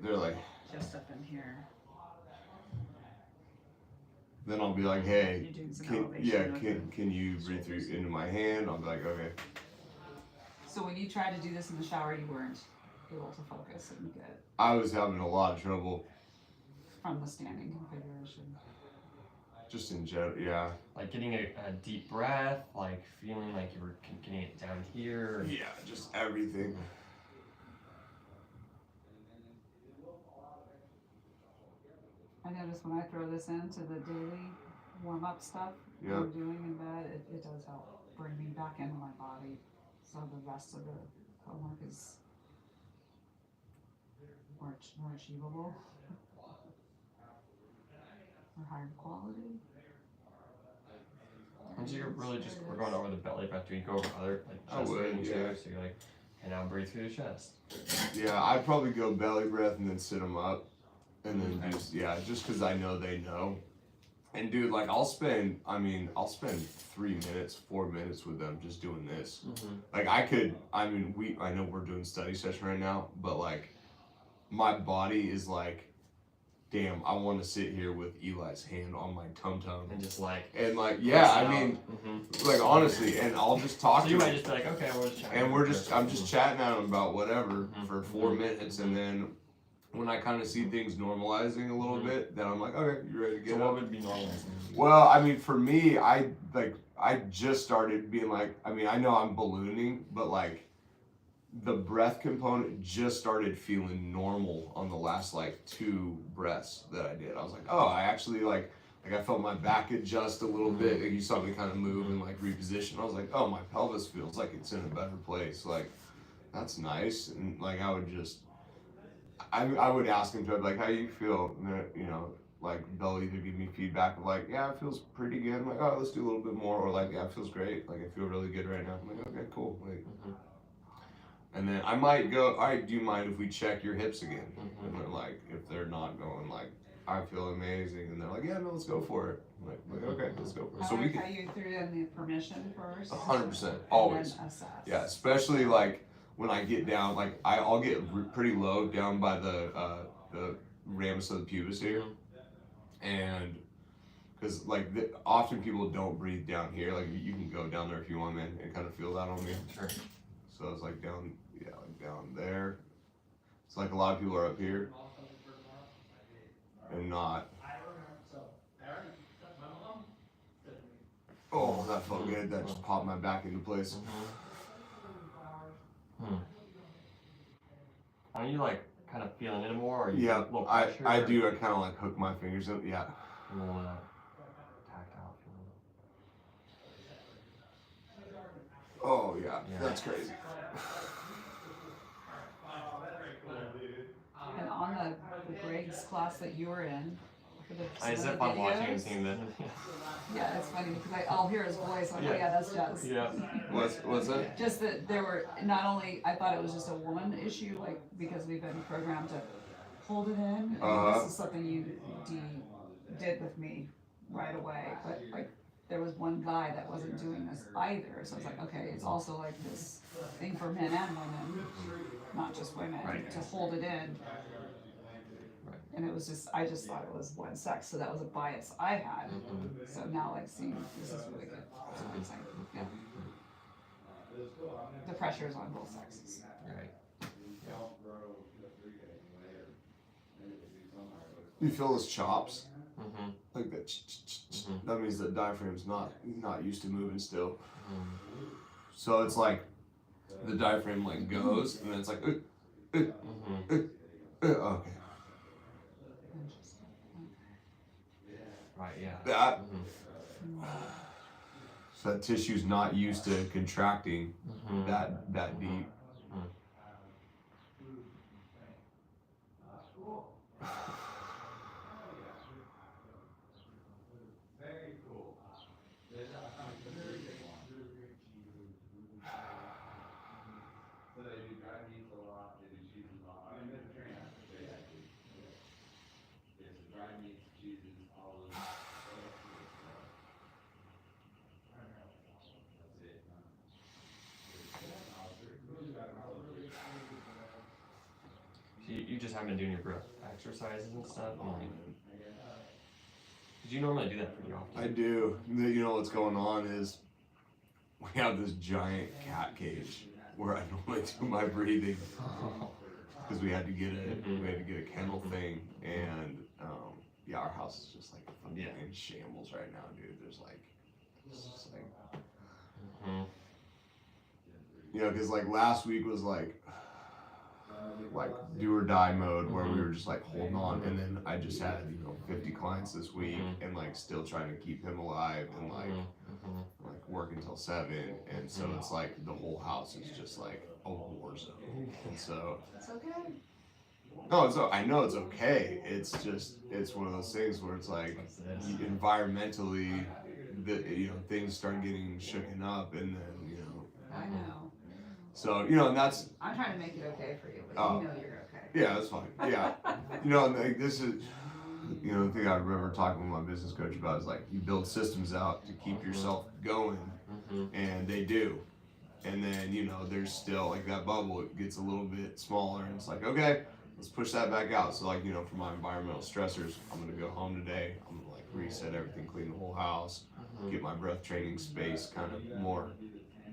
they're like. Just up in here. Then I'll be like, hey, can can you breathe through into my hand? I'll be like, okay. So when you tried to do this in the shower, you weren't able to focus and get. I was having a lot of trouble. From the standing configuration. Just in general, yeah. Like getting a deep breath, like feeling like you were getting it down here. Yeah, just everything. I notice when I throw this into the daily warm-up stuff I'm doing in bed, it does help bring me back into my body, so the rest of the homework is more achievable or higher quality. And so we're going over the belly breath. Do you go over other chest breathing too? So you're like, and now breathe through the chest. Yeah, I'd probably go belly breath and then sit them up. And then just because I know they know. And dude, like I'll spend 3 minutes, 4 minutes with them just doing this. Like I know we're doing study session right now, but like my body is like, damn, I want to sit here with Eli's hand on my tum-tum. And just like. And like, like honestly, and I'll just talk so to you him. might just be like, okay, we're just chatting. And I'm just chatting at him about whatever for 4 minutes, and then when I kind of see things normalizing a little bit, then I'm like, okay, you ready to get up? So what would be normalizing? Well, for me, I just started being like, I know I'm ballooning, but like the breath component just started feeling normal on the last like 2 breaths that I did. I was like, oh, I actually like I felt my back adjust a little bit. Like you saw me kind of move and like reposition. I was like, oh, my pelvis feels like it's in a better place. Like that's nice. And like I would ask him to like, how you feel? And like they'll either give me feedback of like, yeah, it feels pretty good. I'm like, oh, let's do a little bit more, or like, yeah, it feels great. Like I feel really good right now. I'm like, okay, cool. Like, and then I might go, all right, do you mind if we check your hips again? And they're like, if they're not going like, I feel amazing, and they're like, yeah, no, let's go for it. I'm like, okay, let's go for it. I So we like can how you threw in the permission first. 100% always. And then assess. Yeah, especially like when I get down, like I'll get pretty low down by the ramus of the pubis here, and because like often people don't breathe down here. Like you can go down there if you want, man, and kind of feel that on me. Sure. So it's like down, yeah, like down there. It's like a lot of people are up here and not. Oh, that felt good. That just popped my back into place. Are you like kind of feeling it more, or you Yeah, a little I pressure, do. I kind of like hook my fingers up. Yeah. A little tactile feeling. Oh yeah, that's crazy. And on the Greg's class that you were in, for the As some of if the I'm watching and videos, seeing that. yeah, it's funny because I'll hear his voice. I'm like, Yeah. yeah, that's Jess. Yeah. What's that? Just that there were not only I thought it was just a woman issue, like because we've been programmed to hold it in. And this is something you did with me right away, but like there was one guy that wasn't doing this either. So it's like, okay, it's also like this thing for men and women, not just women, to hold it in. And it was just, I just thought it was one sex, so that was a bias I had. So now, like, seeing this is really good. That's what I'm saying. Yeah. The pressure is on both sexes. Right. You feel those chops? Mm-hmm. Like that. That means the diaphragm's not used to moving still. So it's like the diaphragm like goes, and then it's like, okay. Interesting. Right. Yeah. That. So that tissue's not used to contracting that deep. You just haven't been doing your breath exercises and stuff. Did you normally do that pretty often? I do. You know what's going on is we have this giant cat cage where I normally do my breathing because we had to get a kennel thing, and yeah, our house is just like in shambles right now, dude. There's like, it's just like, you know, because like last week was like do or die mode where we were just like holding on, and then I just had 50 clients this week and like still trying to keep them alive and like work until 7, and so it's like the whole house is just like a war zone, and so It's okay. no, I know it's okay. It's just it's one of those things where it's like environmentally, things start getting shooken up, and then I know. So and that's. I'm trying to make it okay for you, but you know you're okay. Yeah, that's fine. Yeah, like this is, the thing I remember talking with my business coach about is like you build systems out to keep yourself going, and they do, and then there's still like that bubble. It gets a little bit smaller, and it's like okay, let's push that back out. So like for my environmental stressors, I'm gonna go home today. I'm gonna like reset everything, clean the whole house, get my breath training space kind of more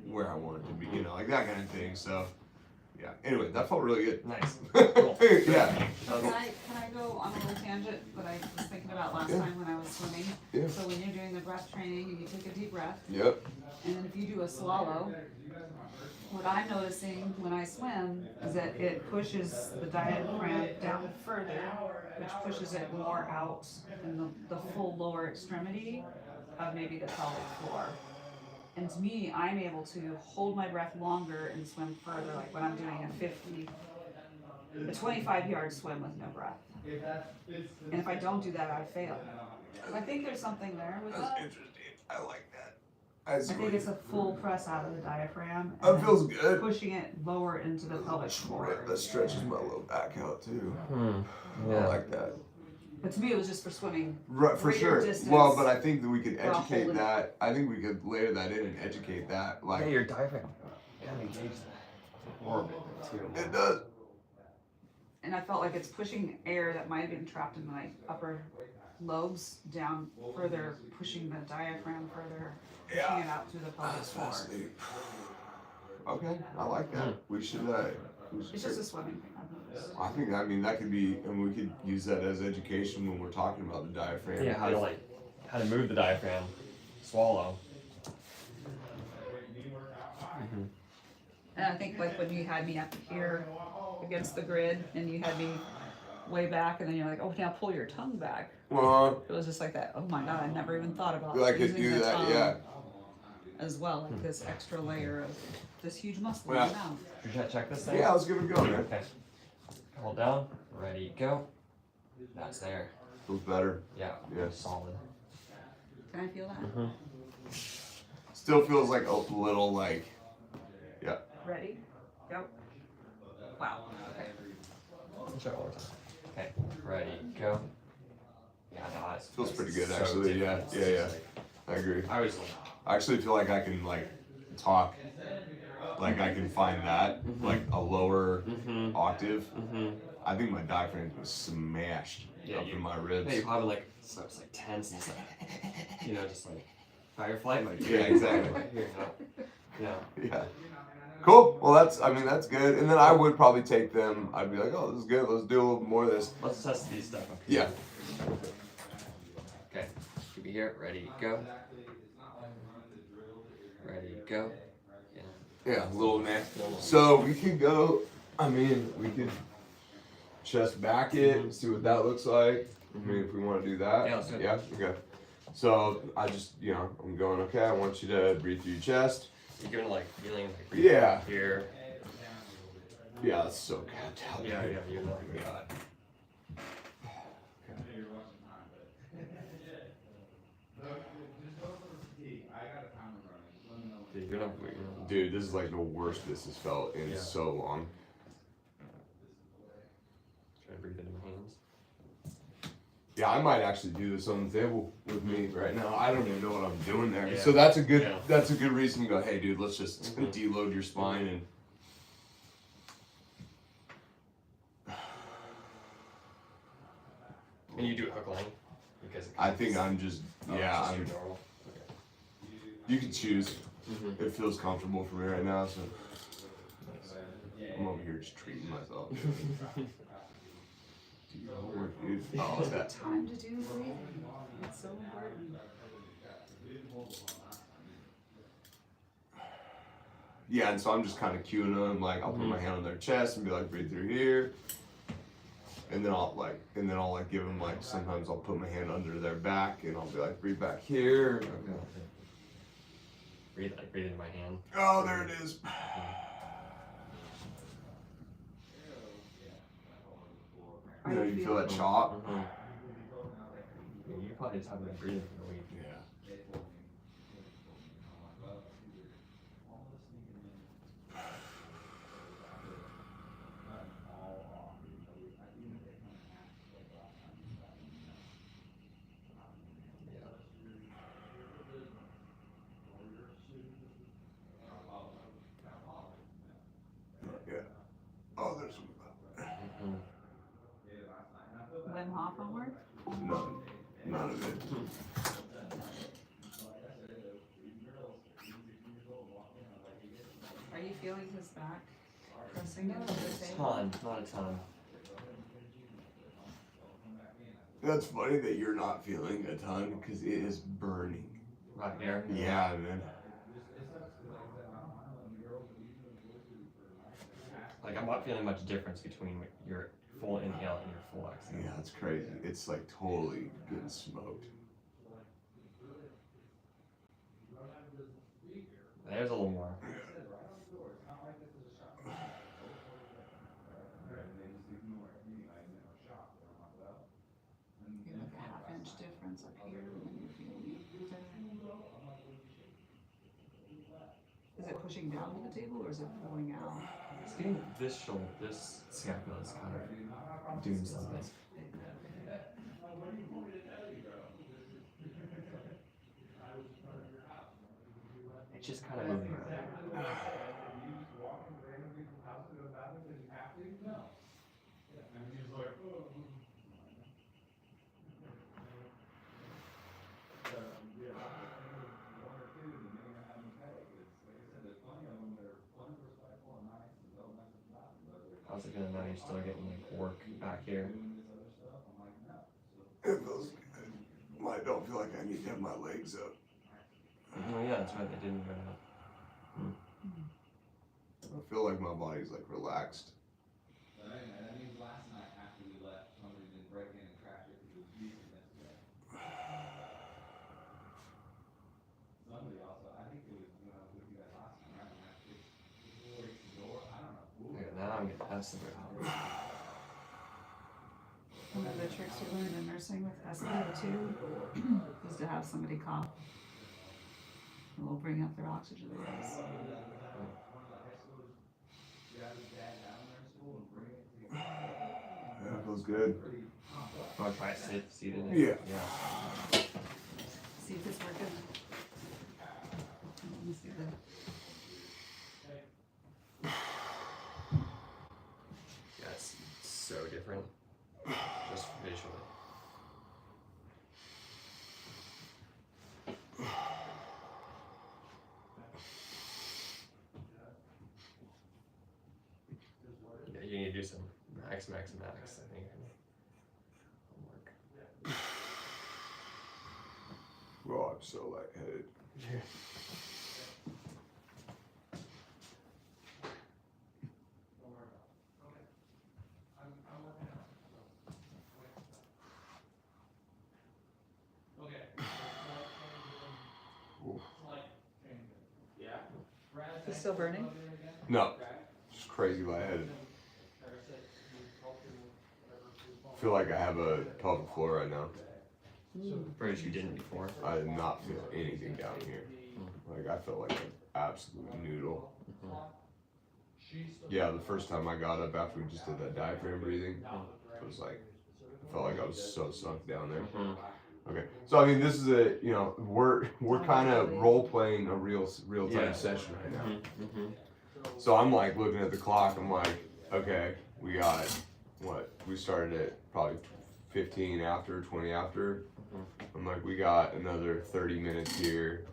where I want it to be, like that kind of thing. So, yeah. Anyway, that felt really good. Nice. Cool. Yeah. Can I go on a little tangent that I was thinking about last time when I was swimming? Yeah. So when you're doing the breath training and you take a deep breath, Yep. and then if you do a swallow, what I'm noticing when I swim is that it pushes the diaphragm down further, which pushes it more out in the full lower extremity of maybe the pelvic floor. And to me, I'm able to hold my breath longer and swim further, like when I'm doing a 25-yard swim with no breath. And if I don't do that, I fail. I think there's something there with that. Interesting. I like that. I I think it's a full press out of the diaphragm. That And feels good. pushing it lower into the pelvic floor. That stretches my low back out too. Yeah. I like that. But to me, it was just for swimming. Right, for greater sure. distance Well, but I think that we could while educate holding- that. I think we could layer that in and educate that. Like, Yeah, your diaphragm kind of engages the orbit too. it does. And I felt like it's pushing air that might have been trapped in my upper lobes down further, pushing the diaphragm further, pushing it out through the pelvic That's floor. fascinating. Okay, I like that. We should. It's just a swimming thing, I've noticed. I think. I mean, that could be, and we could use that as education when we're talking about the diaphragm. Yeah, how to move the diaphragm, swallow. And I think like when you had me up here against the grid and you had me way back and then you're like, oh, now pull your tongue back. It was just like that, oh my God, I never even thought about I could using do the that. tongue Yeah. as well, like this extra layer of this huge muscle Yeah. in your mouth. Should we check this thing? Yeah, let's give it a go, man. Okay. Hold down. Ready, go. That's there. Feels better. Yeah. Yeah. Solid. Can I feel that? Still feels like a little like. Yeah. Ready? Go. Wow. Okay. Let's try it one more time. Okay. Ready, go. Yeah, no, it Feels pretty good, so actually. Yeah, different. yeah, It's yeah. like- I agree. I was like, I actually feel like I can like talk. Like I can find that like a lower octave. I think my diaphragm was smashed up in my ribs. yeah, you probably like, so it's like tense and it's like, you know, just like fight or flight mode. Yeah, exactly. Right here, no. Yeah. Cool. Well, that's good. And then I would probably take them. I'd be like, oh, this is good. Let's do a little more of this. Let's test these stuff up here. Yeah. Okay. Keep it here. Ready, go. Ready, go. Yeah. Yeah, a little neck. So we could go. I mean, we could chest back it, see what that looks like. I mean, if we want to do that. Yeah, let's do it. Yeah. Okay. So I just, I'm going. Okay. I want you to breathe through your chest. You're gonna like feeling like Yeah. here. Yeah, that's so goddamn. Yeah, you're like God. Dude, you're not. Dude, this is like the worst this has felt in so long. Try to breathe into my hands. Yeah, I might actually do this on the table with me right now. I don't even know what I'm doing there. Yeah. So that's a good Yeah. reason to go, hey dude, let's just deload your spine and And you do it hook line? Because I think I'm just Oh, yeah, it's just I'm, your normal. you can choose. It feels comfortable for me right now, so I'm over here just treating myself. Dude. Oh, that. Time to do breathing. It's so important. Yeah, and so I'm just kind of cueing them, like I'll put my hand on their chest and be like, breathe through here, and then I'll give them like sometimes I'll put my hand under their back and I'll be like, breathe back here. Okay. Breathe into my hand. Oh, there it is. You know, you feel that chop. Yeah, you probably just haven't been breathing for a week. Yeah. Yeah. Oh, there's some. Wim Hof homework? None of it. Are you feeling his back pressing into the table? Not a ton. That's funny that you're not feeling a ton because it is burning. Right here. Yeah, man. Like I'm not feeling much difference between your full inhale and your full exhale. Yeah, that's crazy. It's like totally getting smoked. There's a little more. huge difference up here when you're feeling it today? Is it pushing down to the table or is it pulling out? It's getting this shoulder, this scapula is kind of doing something. It's just kind of moving around. How's it gonna know you're still getting like work back here? It feels good. I don't feel like I need to have my legs up. Oh yeah, that's right, they didn't go out. I feel like my body's like relaxed. That means last night after we left, somebody didn't break in and crash it because it was beeping yesterday. Somebody also, I think it was when I was with you guys last time, right? When I fixed the door, I don't know. Yeah, now I'm getting past the ground. One of the tricks we learned in nursing with SpO2 was to have somebody cough. And we'll bring up their oxygen levels. Yeah, it feels good. Oh, try it seated? Yeah. Yeah. See if it's working. Let me see the. Yeah, it's so different. Just visually. Yeah, you need to do some max, I think. Homework. Well, I'm so lightheaded. Is it still burning? No, just crazy lightheaded. I feel like I have a pelvic floor right now. Whereas you didn't before. I did not feel anything down here. Like I felt like an absolute noodle. Yeah, the first time I got up after we just did that diaphragm breathing, it was like, I felt like I was so sunk down there. Okay, so I mean, this is a, you know, we're kind of role playing a real time session right now. So I'm like looking at the clock. I'm like, okay, we got what? We started at probably 15 after, 20 after. I'm like, we got another 30 minutes here.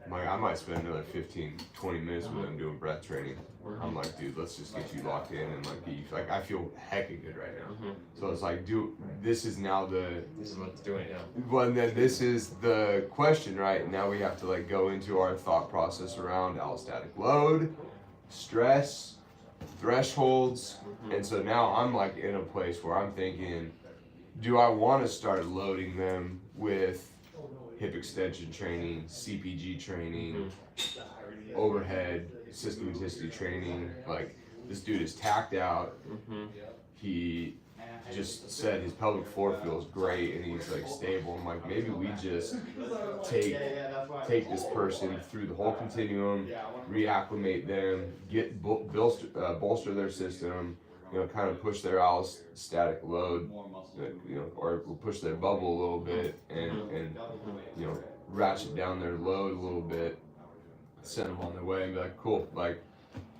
I'm like, I might spend another 15, 20 minutes with them doing breath training. I'm like, dude, let's just get you locked in and like get you, like, I feel heckin' good right now. So it's like, this is now This is what it's doing, yeah. well, and then this is the question, right? Now we have to like go into our thought process around allostatic load, stress, thresholds. And so now I'm like in a place where I'm thinking, do I want to start loading them with hip extension training, CPG training, overhead systematicity training? Like, this dude is tacked out. He just said his pelvic floor feels great and he's like stable. I'm like, maybe we just take this person through the whole continuum, reacclimate them, get bolster their system, you know, kind of push their allostatic load, you know, or push their bubble a little bit, and you know, ratchet down their load a little bit, send them on their way, and be like, cool, like,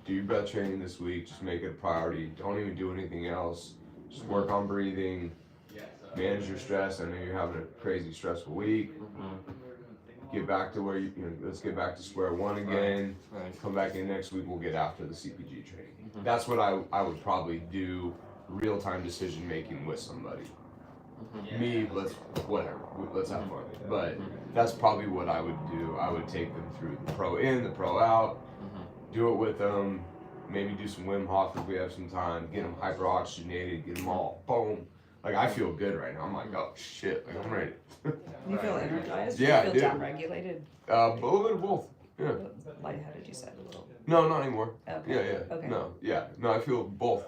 do your breath training this week, just make it a priority, don't even do anything else, just work on breathing, manage your stress. I know you're having a crazy stressful week. Get back to where you know, let's get back to square one again. Come back in next week, we'll get after the CPG training. That's what I would probably do, real-time decision making with somebody. Me, let's have fun. But that's probably what I would do. I would take them through the pro in, the pro out, do it with them, maybe do some Wim Hof if we have some time, get them hyper-oxygenated, get them all, boom. Like, I feel good right now. I'm like, oh shit, like I'm ready. You feel energized? Yeah, You dude. feel downregulated? A little bit of both. Yeah. Lightheaded, you said a little. No, not anymore. Okay. Yeah. Okay. No, I feel both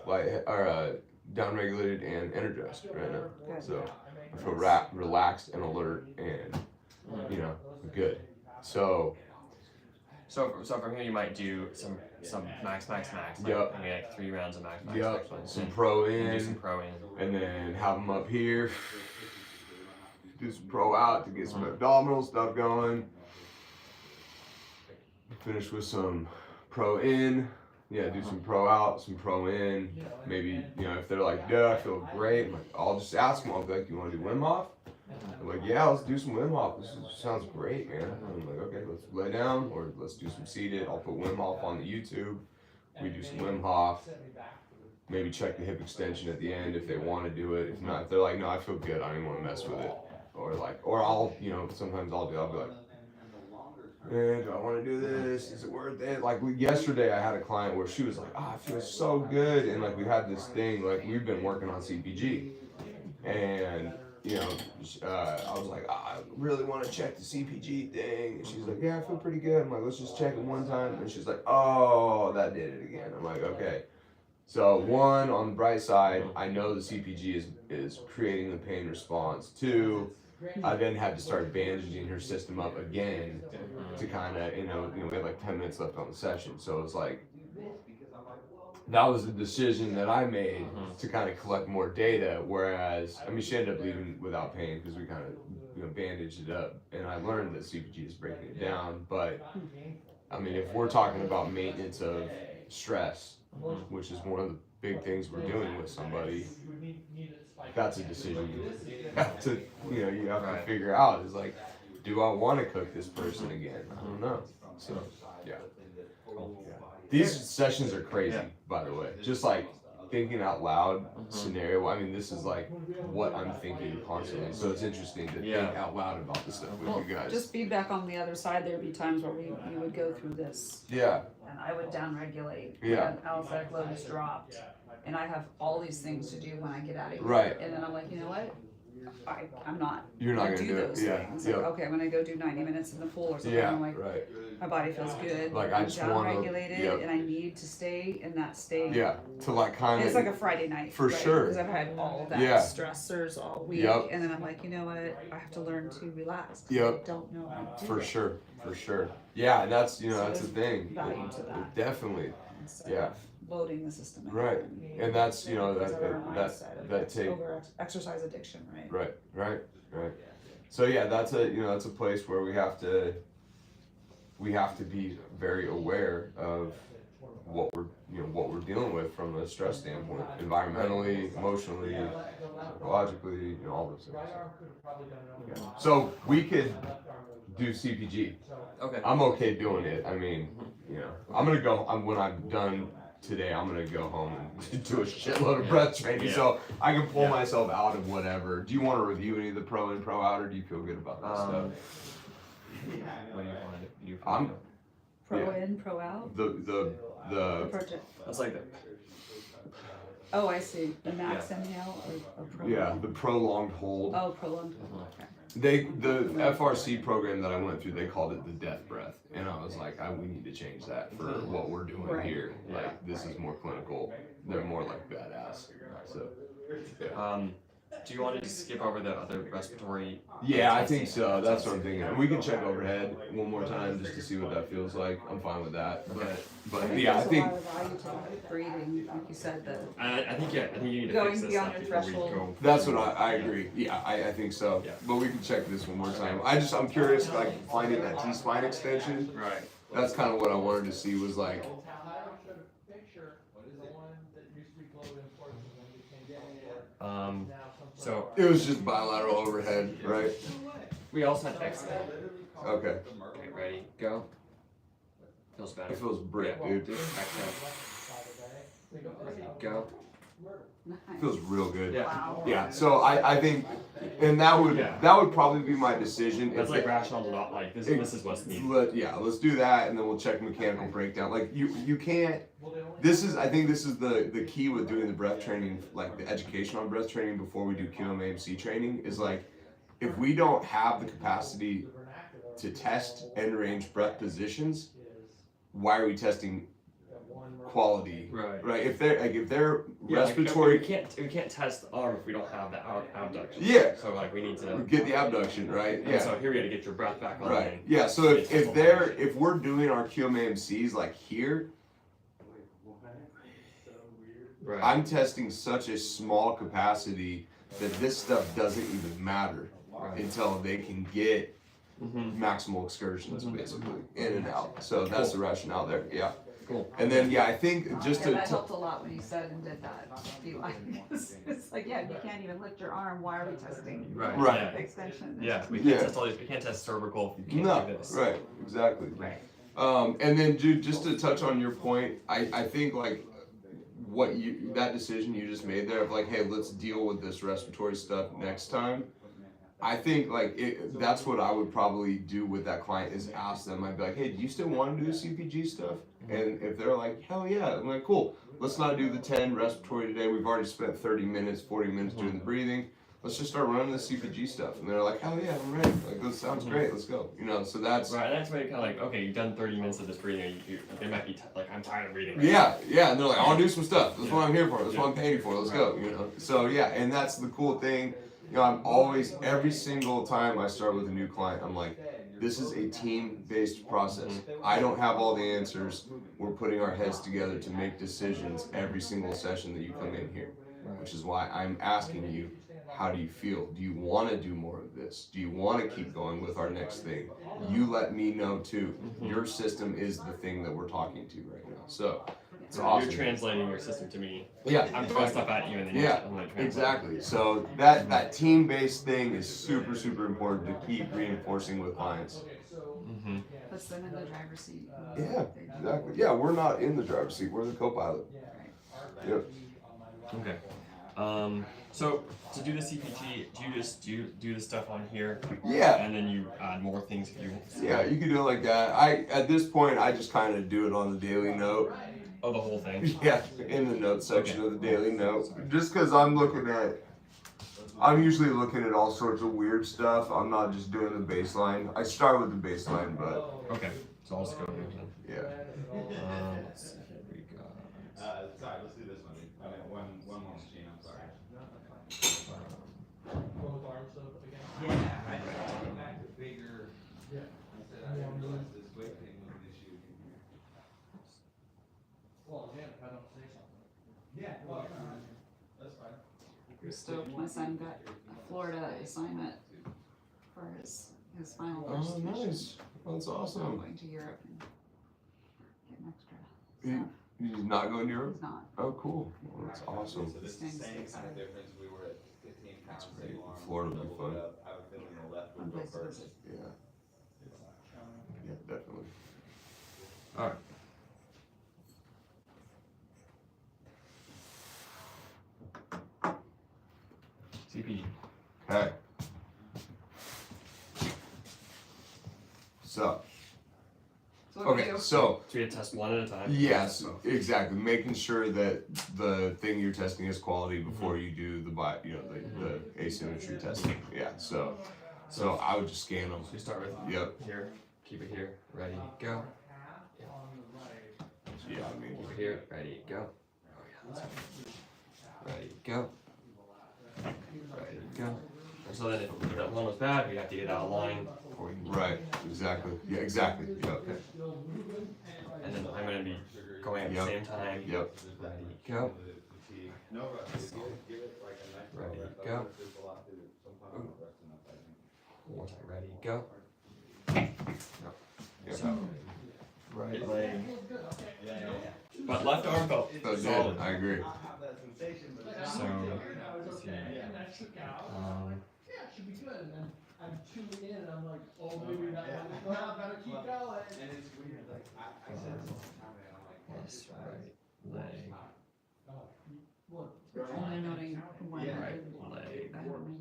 downregulated and energized right now. Good. So I feel relaxed and alert and, you know, good. So from here you might do some max. Like, Yep. maybe like 3 rounds of max. Yep, Max, some pro and do some in, pro in. and then have them up here. Do some pro out to get some abdominal stuff going. Finish with some pro in. Yeah, do some pro out, some pro in. Maybe, you know, if they're like, yeah, I feel great, I'm like, I'll just ask them. I'll be like, you want to do Wim Hof? I'm like, yeah, let's do some Wim Hof. Sounds great, man. I'm like, okay, let's lay down or let's do some seated. I'll put Wim Hof on the YouTube. We do some Wim Hof. Maybe check the hip extension at the end if they want to do it. If not, if they're like, no, I feel good, I don't even want to mess with it. Or I'll, you know, sometimes I'll be like, man, do I want to do this? Is it worth it? Like yesterday I had a client where she was like, I feel so good. And like we had this thing, like we've been working on CPG. And, you know, I was like, I really want to check the CPG thing. And she's like, yeah, I feel pretty good. I'm like, let's just check it one time. And she's like, oh, that did it again. I'm like, okay. So one, on the bright side, I know the CPG is creating the pain response. 2, I then had to start bandaging her system up again to kind of, you know, we had like 10 minutes left on the session. So it was like, that was the decision that I made to kind of collect more data. Whereas, I mean, she ended up leaving without pain because we kind of, you know, bandaged it up. And I learned that CPG is breaking it down. But, I mean, if we're talking about maintenance of stress, which is one of the big things we're doing with somebody, that's a decision you have to, you know, you have to figure out. Is like, do I want to cook this person again? I don't know. So, yeah. These sessions are crazy, by the way. Just like thinking out loud scenario. I mean, this is like what I'm thinking constantly. So it's interesting to think out loud about this stuff with you guys. Just feedback on the other side. There'd be times where we would go through this. Yeah. And I would downregulate. Yeah. And allostatic load is dropped. And I have all these things to do when I get out of here. Right. And then I'm like, you know what? I'm not. You're not gonna do do it. those Yeah. things. Like, okay, I'm gonna go do 90 minutes in the pool or something. Yeah. I'm like, Right. my body feels good. Like, I I'm just wanna- downregulated, yep. and I need to stay in that state. Yeah. To like kind And of. it's like a Friday night. For sure. Because I've had all that Yeah. stressors all week. Yep. And then I'm like, you know what? I have to learn to relax. Yep. I don't know how to do For it. sure. For sure. Yeah, and that's, you know, So that's the there's thing. value to that. Definitely. Instead Yeah. of loading the system. Right. And that's, you know, Because that of our that mindset of that take. over exercise addiction, right? Right. So yeah, that's a place where we have to be very aware of what we're dealing with from a stress standpoint, environmentally, emotionally, psychologically, you know, all those things. Yeah. So we could do CPG. Okay. I'm okay doing it. I mean, you know, when I'm done today, I'm gonna go home and do a shitload of breath training, so I can pull myself out of whatever. Do you want to review any of the pro in, pro out, or do you feel good about that stuff? What do you want to do? I'm Pro in, pro out. the Project. That's like the. Oh, I see. The max inhale or pro. yeah, the prolonged hold. Oh, prolonged. Okay. The FRC program that I went through, they called it the death breath, and I was like, we need to change that for what we're doing Right. here. Like, this is more clinical. They're more like badass. So Do you want to just skip over the other respiratory? yeah, I think so. That's what I'm thinking. We can check overhead one more time just to see what that feels like. I'm fine with that. But yeah, I There's think a lot of value to breathing, like you said, I think you need to Going fix this beyond stuff your before we threshold. go. that's what I agree. Yeah, I think so. Yeah. But we can check this one more time. I'm curious, like finding that T-spine extension. Right. That's kind of what I wanted to see was like, So it was just bilateral overhead, right? we also had exhale. Okay. Okay, ready, go. Feels better. It feels brick, Yeah. dude. Exhale. Ready, go. It feels real good. Yeah. Wow. Yeah, so I think, and that would probably be my decision. That's if like it- rational to not like this. This is what's needed. let's do that, and then we'll check mechanical breakdown. Like you can't. I think this is the key with doing the breath training, like the education on breath training before we do QMAMC training is like, if we don't have the capacity to test end range breath positions, why are we testing quality, Right. right? If they're Yeah, respiratory, like, we can't test the arm if we don't have the abduction. Yeah. So like we need to get the abduction, right? and so here we got to get your breath back on. Right. Yeah. So if we're doing our QMAMCs like here, Right. I'm testing such a small capacity that this stuff doesn't even matter until they can get maximal excursions basically in and out. So that's the rationale there. Yeah. Cool. And then I think just that helped a lot when you said and did that. It's like, yeah, you can't even lift your arm. Why are we testing? Right. Extension. Yeah, we can't test all these. We can't test cervical if you can't do this. Right, exactly. Right. And then, dude, just to touch on your point, I think like that decision you just made there of like, hey, let's deal with this respiratory stuff next time. I think like that's what I would probably do with that client is ask them. I'd be like, hey, do you still want to do the CPG stuff? And if they're like, hell yeah, I'm like, cool. Let's not do the 10 respiratory today. We've already spent 30 minutes, 40 minutes doing the breathing. Let's just start running the CPG stuff. And they're like, hell yeah, I'm ready. Like, this sounds great. Let's go. You know, so that's right. That's why you're kind of like, okay, you've done 30 minutes of this breathing. They might be like, I'm tired of breathing. Right yeah. And they're like, I want to do some stuff. That's what I'm here for. That's what I'm paying you for. Let's go. You know. So yeah, and that's the cool thing. You know, I'm always, every single time I start with a new client, I'm like, this is a team-based process. I don't have all the answers. We're putting our heads together to make decisions every single session that you come in here, which is why I'm asking you, how do you feel? Do you want to do more of this? Do you want to keep going with our next thing? You let me know too. Your system is the thing that we're talking to right now. So it's awesome. You're translating your system to me. Yeah. I'm throwing stuff at you and then I'm like, exactly. So that team-based thing is super, super important to keep reinforcing with clients. Puts them in the driver's seat. Yeah, exactly. Yeah, we're not in the driver's seat. We're the co-pilot. Yep. Okay. So to do the CPG, do you just do the stuff on here? Yeah. And then you add more things if you want. Yeah, you can do it like that. At this point, I just kind of do it on the daily note. Oh, the whole thing? Yeah, in the notes section of the daily note. Just because I'm usually looking at all sorts of weird stuff. I'm not just doing the baseline. I start with the baseline, but. Okay, so I'll just go here then. Yeah. Let's see, here we go. Sorry, let's do this one. I mean, one more machine, I'm sorry. Both arms up again. Yeah, I just want to go back to bigger. I said, I didn't realize this weight thing was an issue. Well, again, if I don't say something. Yeah, well, that's fine. We're stoked. My son got a Florida assignment for his final Oh, certification. nice. That's I'm awesome. going to Europe and getting extra He- stuff. He's not going to Europe? He's not. Oh, cool. Well, that's awesome. So this is the same kind of difference. We were at 15 pounds. great. same arm, Florida will be doubled it fun. up. I have a feeling the left One would go place to first. visit. Yeah. Yeah, definitely. All right. CPG. Okay. So, So what do okay, you do? so, So we had to test one at a time. yes, exactly. Making sure that the thing you're testing is quality before you do the the asymmetry testing. Yeah, so I would just scan them. So we start with Yep. here, keep it here, ready, go. Yeah, I mean, Keep it here, ready, go. Oh yeah, that's good. Ready, go. Ready, go. And so then if that one was bad, we have to get out of line before we can. right, exactly. Yeah, exactly. Yep. And then I'm gonna be going at the Yep. same time. Yep. Ready, go. No rush. Give it like a nice Ready, rest. go. There's a lot to do. Sometimes I'm not resting enough, I think. One more time, ready, go. Yep. So, right leg. Yeah. But left arm felt So good. solid. I agree. I have that sensation, but it's So, Let's see. And I took out. Um, Yeah, it should be good. And then I'm tuning in and I'm like, oh, maybe that one's going out, better keep going. And it's weird, like, I said this all the time, and I'm like, plus right leg, Look, Only noting when Yeah. I right did leg. that one.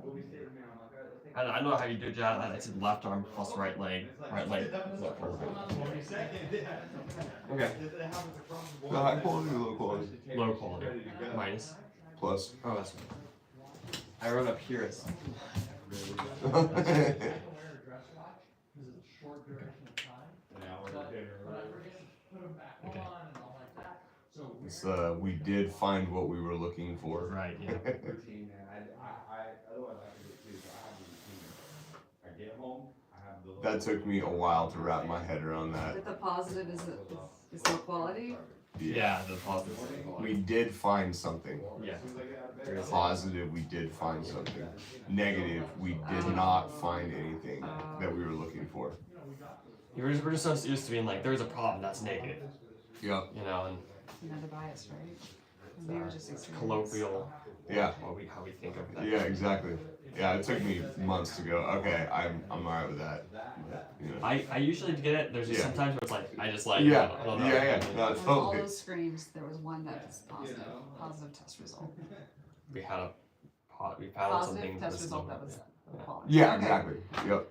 we'll be sitting there, I'm like, all right, let's take I don't know how you do that. I said left arm plus right leg. Right leg. Left arm. Okay. The high quality or low quality? Low quality. Minus. Plus. Oh, that's right. I wrote up here as I don't wear a dress watch because it's a short duration of time. But I forget to put them back on and I'm like, It's we did find what we were looking for. Right. Yeah. Routine, man. Otherwise I could get too. So I have a routine. I get home. I have the. That took me a while to wrap my head around that. But the positive is low quality. Yeah. The positive. We did find something. Yeah. Positive, we did find something. Negative, we did not find anything that we were looking for. We're just so used to being like, there's a problem that's negative. Yep. You know, and Another bias, right? it's Maybe our just experience. colloquial. Yeah. How we think of that. Yeah, exactly. Yeah, it took me months to go, okay, I'm alright with that. But, you know. I usually get it. There's just Yeah. sometimes where it's like I just like Yeah, I don't know. yeah, no, Out of all totally. those screens, there was one that was positive test result. We had we found something Positive test with result some- that was yeah. quality. Yeah, Okay. exactly. Yep.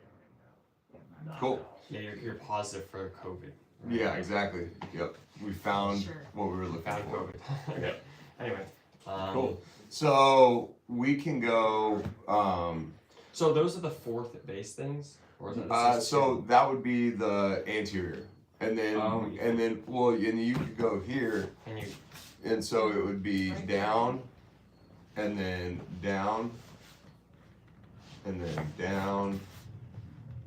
Cool. Yeah, you're positive for COVID. Yeah, exactly. Yep. We found Sure. what we were looking Found for. COVID. Okay. Anyway. Cool. So we can go. So those are the fourth base things, or is it the So that would be the anterior, and then Oh, yeah. and you could go here, and you and so it would be Right there. down, and then down, and then down,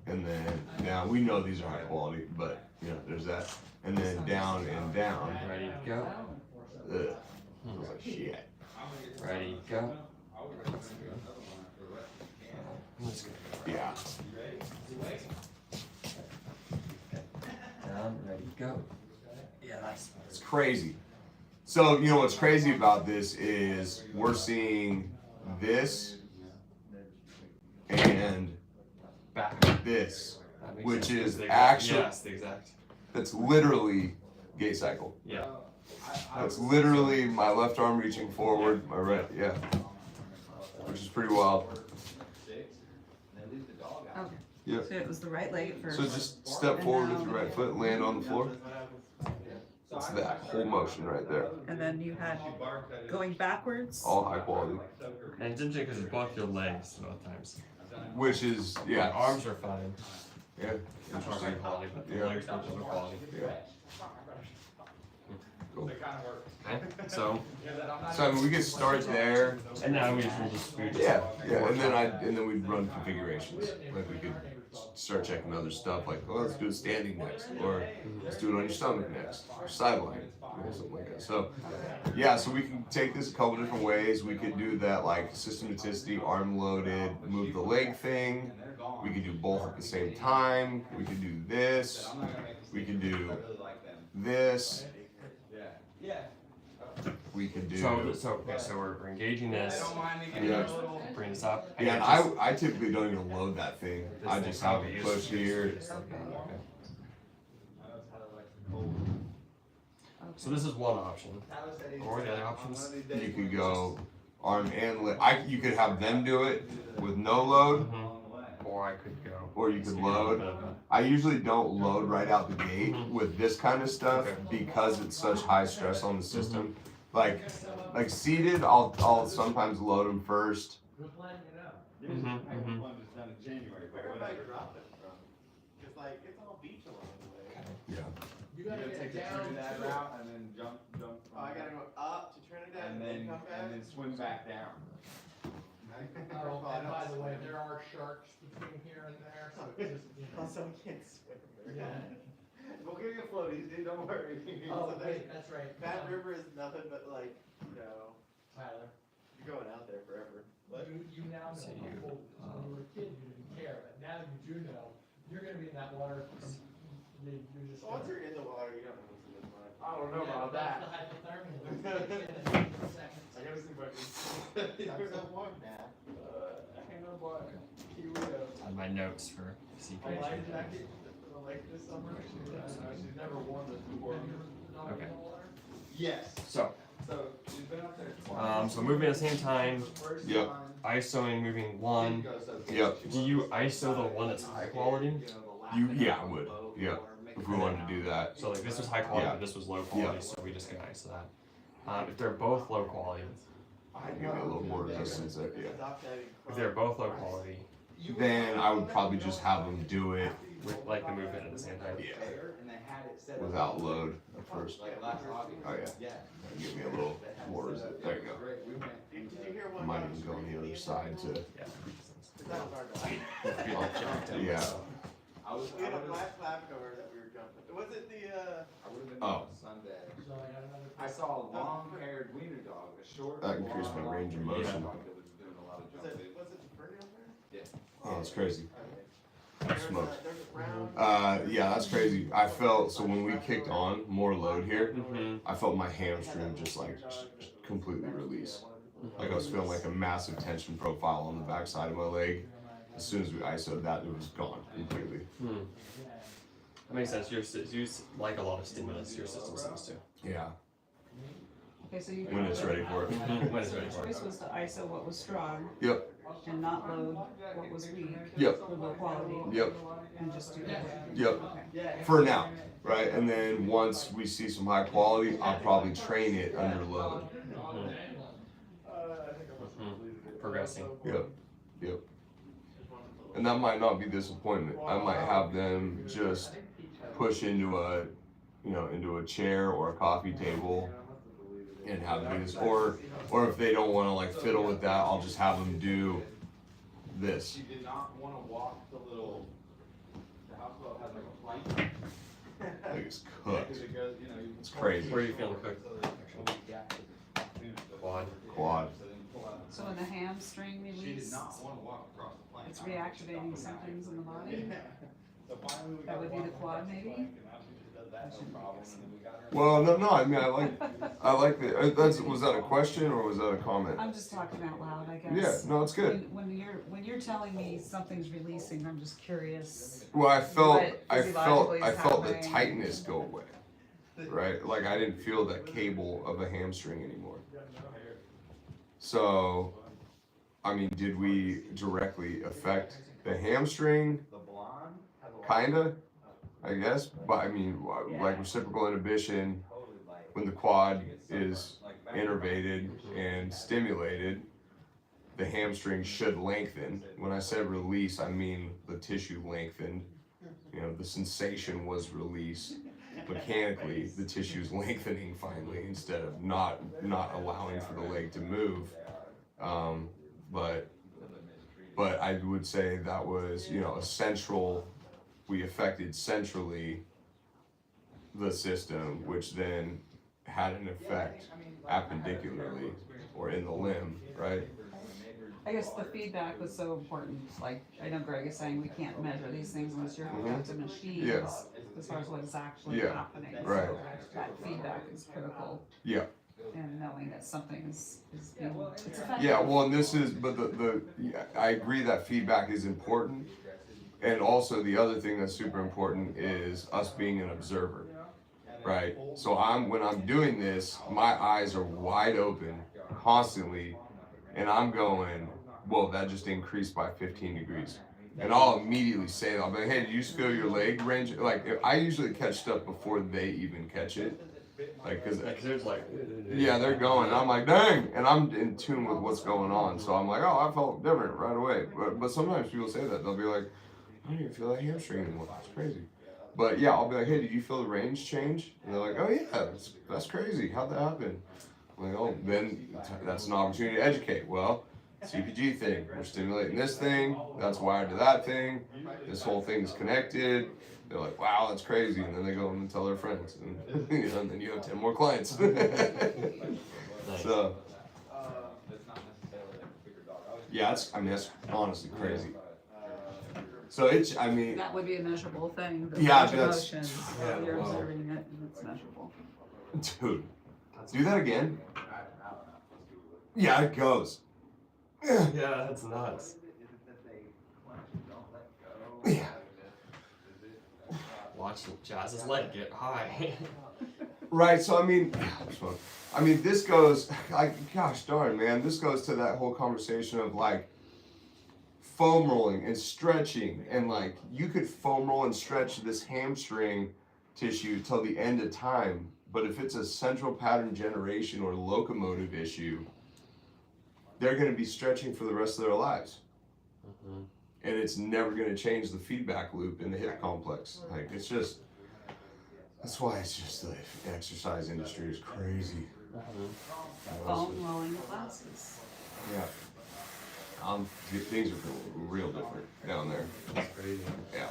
and then down. We know these are high quality, but you know there's that, and then down and down. ready to go. Ugh. I was like shit. Ready to go. Yeah. Down, ready to go. Yeah, nice. It's crazy. So, you know what's crazy about this is we're seeing this and Back. this. That makes Which sense, 'cause is the actual- Yes, the exact. That's literally gait cycle. Yeah. That's literally my left arm reaching forward, my right, yeah. Which is pretty wild. Okay. Yep. So it was the right leg at first. So just step forward with your right foot, land on the floor. It's that whole motion right there. And then you had going backwards. All high quality. And it's interesting because it's both your legs both times. Which is, My yeah. arms are fine. Yeah. Arms are Interesting. quality, but the Yeah. legs are quality. Yeah. Cool. Okay. So So I mean, we could start there. and now we'll just Yeah, yeah, and then we'd run configurations. Like we could start checking other stuff, like, oh, let's do it standing next, or let's do it on your stomach next, or sideline, you know, something like that. So, yeah, so we can take this a couple different ways. We could do that like systematicity, arm loaded, move the leg thing. We could do both at the same time. We could do this. We could do this. We could do. so we're engaging this. Yeah. Bring this up. Yeah, and I typically don't even load that thing. I This just thing have probably it is- push here. So this is one option. Or the other options. You could go arm and leg. You could have them do it with no load, Or I could go. or you could So get a little load. bit of a- I usually don't load right out the gate with this kind of stuff because it's such high stress on the system. Like seated, I'll sometimes load them first. Good plan, you know. Mhm. One just done in January, but Where did I whatever. drop it from? Cause like, it's all beach along the way. Yeah. You You gotta gotta take get the down Trinidad to it. route and then jump Oh, I gotta go up to Trinidad and then come back? swim back down. Oh, and by the way, there are sharks between here and there, so it's just, you know. Also, we can't swim there. Yeah. We'll give you floaties, dude, don't worry. Oh, So wait, that's right. Bad River is nothing but like, you know, Tyler, you're going out there forever. What? you now know So how you, cold, it is. When you were a kid, you didn't care, but now you do know, you're gonna be in that water, you're just. So once you're in the water, you don't know what's in the water. I don't know Yeah, about that's that. the hypothermia, it's in 15 seconds. I gotta see if I can. I'm so warm now. Hang on, boy. Kiwi. On my notes for A CPH. life jacket for the lake this summer. She's never worn this before. Okay. Yes. So So she's been up there twice. so moving at the same time, First Yep. time, ISOing moving one. she goes, okay, Yep. she Do you wants to ISO the one that's high quality? Yeah, I would. Yeah. If we wanted to do that. So like this was high quality, Yeah. but this was low quality, Yeah. so we just gonna ISO that. If they're both low quality, I'd give me a little more resistance there. Yeah. if they're both low quality, then I would probably just have them do it With, like the movement at the same time. yeah, And they had it set without load at first. like last August. Oh yeah. Give me a little more. There you go. Great, we went. Did you hear I one? might even go on the other side to. Yeah. That was our dog. Yeah. I was, We had a black Labrador that we were jumping. Was it the, I would have been Oh. on Sunday. So I got another. I saw a long-haired wiener dog, a short. That increased my blonde, range of long-haired motion. dog that was doing a lot of jumping. was it Fernie up there? Oh, that's crazy. There's Smoked. there's a brown. Yeah, that's crazy. I felt so when we kicked on more load here, Mm-hmm. I felt my hamstring just like completely release. Like I was feeling like a massive tension profile on the backside of my leg. As soon as we ISO'd that, it was gone completely. Hmm. That makes sense. You like a lot of stimulus. Your system seems to. Yeah, Okay, so you. when it's ready for it. When it's ready for The it. choice was to ISO what was strong Yep, and not load what was weak. Yep. Or low quality. yep, And just do that. yep. Okay. For now, right? And then once we see some high quality, I'll probably train it under load. Progressing. Yep, yep. And that might not be disappointment. I might have them just push into a, into a chair or a coffee table and have them do this. Or if they don't want to like fiddle with that, I'll just have them do this. She did not wanna walk the little, the houseboat has like a plank. Like it's Yeah, cooked. 'cause it goes, you know, you. It's crazy. Where are you feeling cooked? Quad. Quad. So then you pull out. So in the hamstring She release, did not wanna walk across the plank. it's reactivating something in the body. So finally we That got would be the one quad that's maybe? like, and now she just does that, no problem, and then we got her. Well, no, I mean, I like the. Was that a question or was that a comment? I'm just talking out loud, I Yeah, guess. no, it's good. When you're telling me something's releasing, I'm just curious. Well, I felt What physiologically is the happening? tightness go away, right? Like I didn't feel that cable of a hamstring anymore. So, I mean, did we directly affect the hamstring? The blonde has a lot. Kinda, I guess. But I mean, like reciprocal inhibition, when the quad is innervated and stimulated, the hamstring should lengthen. When I said release, I mean the tissue lengthened. The sensation was release. Mechanically, the tissue's lengthening finally instead of not allowing for the leg to move. But I would say that was, a central, we affected centrally the system, which then had an effect appendicularly or in the limb, right? I guess the feedback was so important, like, I know Greg is saying we can't measure these things unless you're hooked up to machines, Yeah. as far as what is actually Yeah. happening. Right. So that feedback is critical. Yeah. And knowing that something is being, it's effective. Yeah, well, and this is, but I agree that feedback is important. And also the other thing that's super important is us being an observer, right? So when I'm doing this, my eyes are wide open constantly, and I'm going, whoa, that just increased by 15 degrees. And I'll immediately say that, I'll be like, hey, did you just feel your leg range? Like, I usually catch stuff before they even catch it. Like, cause there's like. yeah, they're going. I'm like, dang, and I'm in tune with what's going on. So I'm like, oh, I felt different right away. But sometimes people say that they'll be like, I don't even feel that hamstring anymore. It's crazy. But yeah, I'll be like, hey, did you feel the range change? And they're like, oh yeah, that's crazy. How'd that happen? I'm like, oh, then that's an opportunity to educate. Well, CPG thing. We're stimulating this thing. That's wired to that thing. This whole thing is connected. They're like, wow, that's crazy. And then they go and tell their friends. And, and then you have 10 more clients. So, That's not necessarily like a bigger dog. yeah, that's honestly crazy. So That would be a measurable thing, the Yeah, range of that's- motion, yeah, so you're wow. observing it, and it's measurable. dude, do that again. Yeah, it goes. Yeah, that's nuts. Yeah. Watch Jazz's leg get high. Right, so this goes, gosh darn man, this goes to that whole conversation of like foam rolling and stretching, and like you could foam roll and stretch this hamstring tissue till the end of time, but if it's a central pattern generation or locomotive issue, they're going to be stretching for the rest of their lives. and it's never gonna change the feedback loop in the hip complex. Like it's just, that's why it's just the exercise industry is crazy. You know, Foam rolling glasses. yeah. Things are real different down there. That's crazy. Yeah.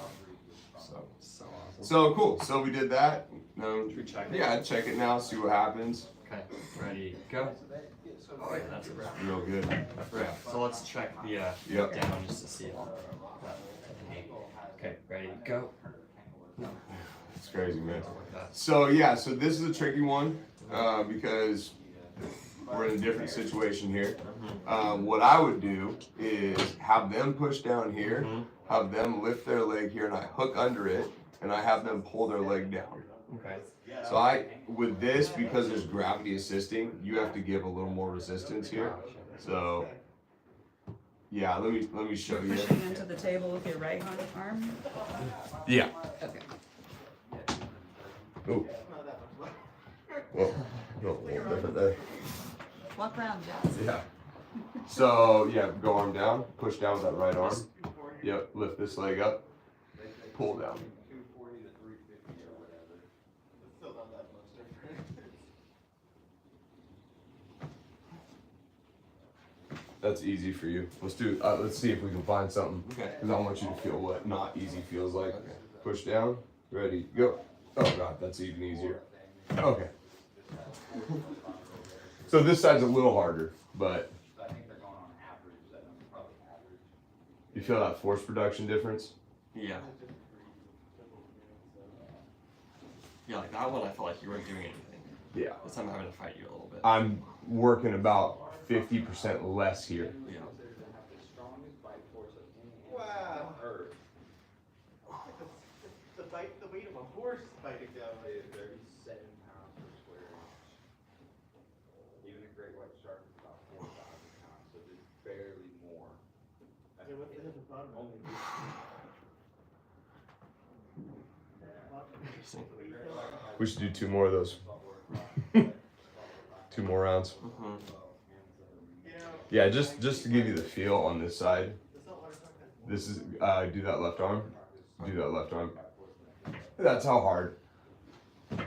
So So awesome. so cool. So we did that. Should we check it? Yeah, check it now. See what happens. Okay, ready, go. Oh, yeah, that's a wrap. Real good. Yeah, so let's check the Yep. down just to see it. Okay, ready, go. No, It's crazy, man. like that. So yeah, so this is a tricky one because we're in a different situation here. What I would do is have them push down here, have them lift their leg here, and I hook under it, and I have them pull their leg down. Okay. So with this, because there's gravity assisting, you have to give a little more resistance here. So yeah, let me show you. Pushing into the table with your right arm. Yeah. Okay. Oh. Well, no, different there. Walk around, Jess. Yeah. So yeah, go arm down, push down with that right arm. Yep, lift this leg up, pull down. 240 to 350 or whatever. It's still not that much different. That's easy for you. Let's see if we can find something. Okay. Because I want you to feel what not easy feels like. Push down, ready, go. Oh god, that's even easier. Okay. So this side's a little harder, but I think they're going on average, that number probably average. you feel that force production difference? Yeah. Yeah, like that one I felt like you weren't doing anything. Yeah. This time I'm having to fight you a little bit. I'm working about 50% less here. Yeah. The strongest bite force of any Wow. on earth. The weight of a horse biting down. 37 pounds per square inch. Even a great white shark is about 4,000 pounds, so just barely more. That's Yeah, what's the hippopotamus? only Interesting. We should do 2 more of those. 2 more rounds. Mm-hmm. You know, Yeah, just to give you the feel on this side. the saltwater shark has This is do that left arm. Do that left arm. That's how hard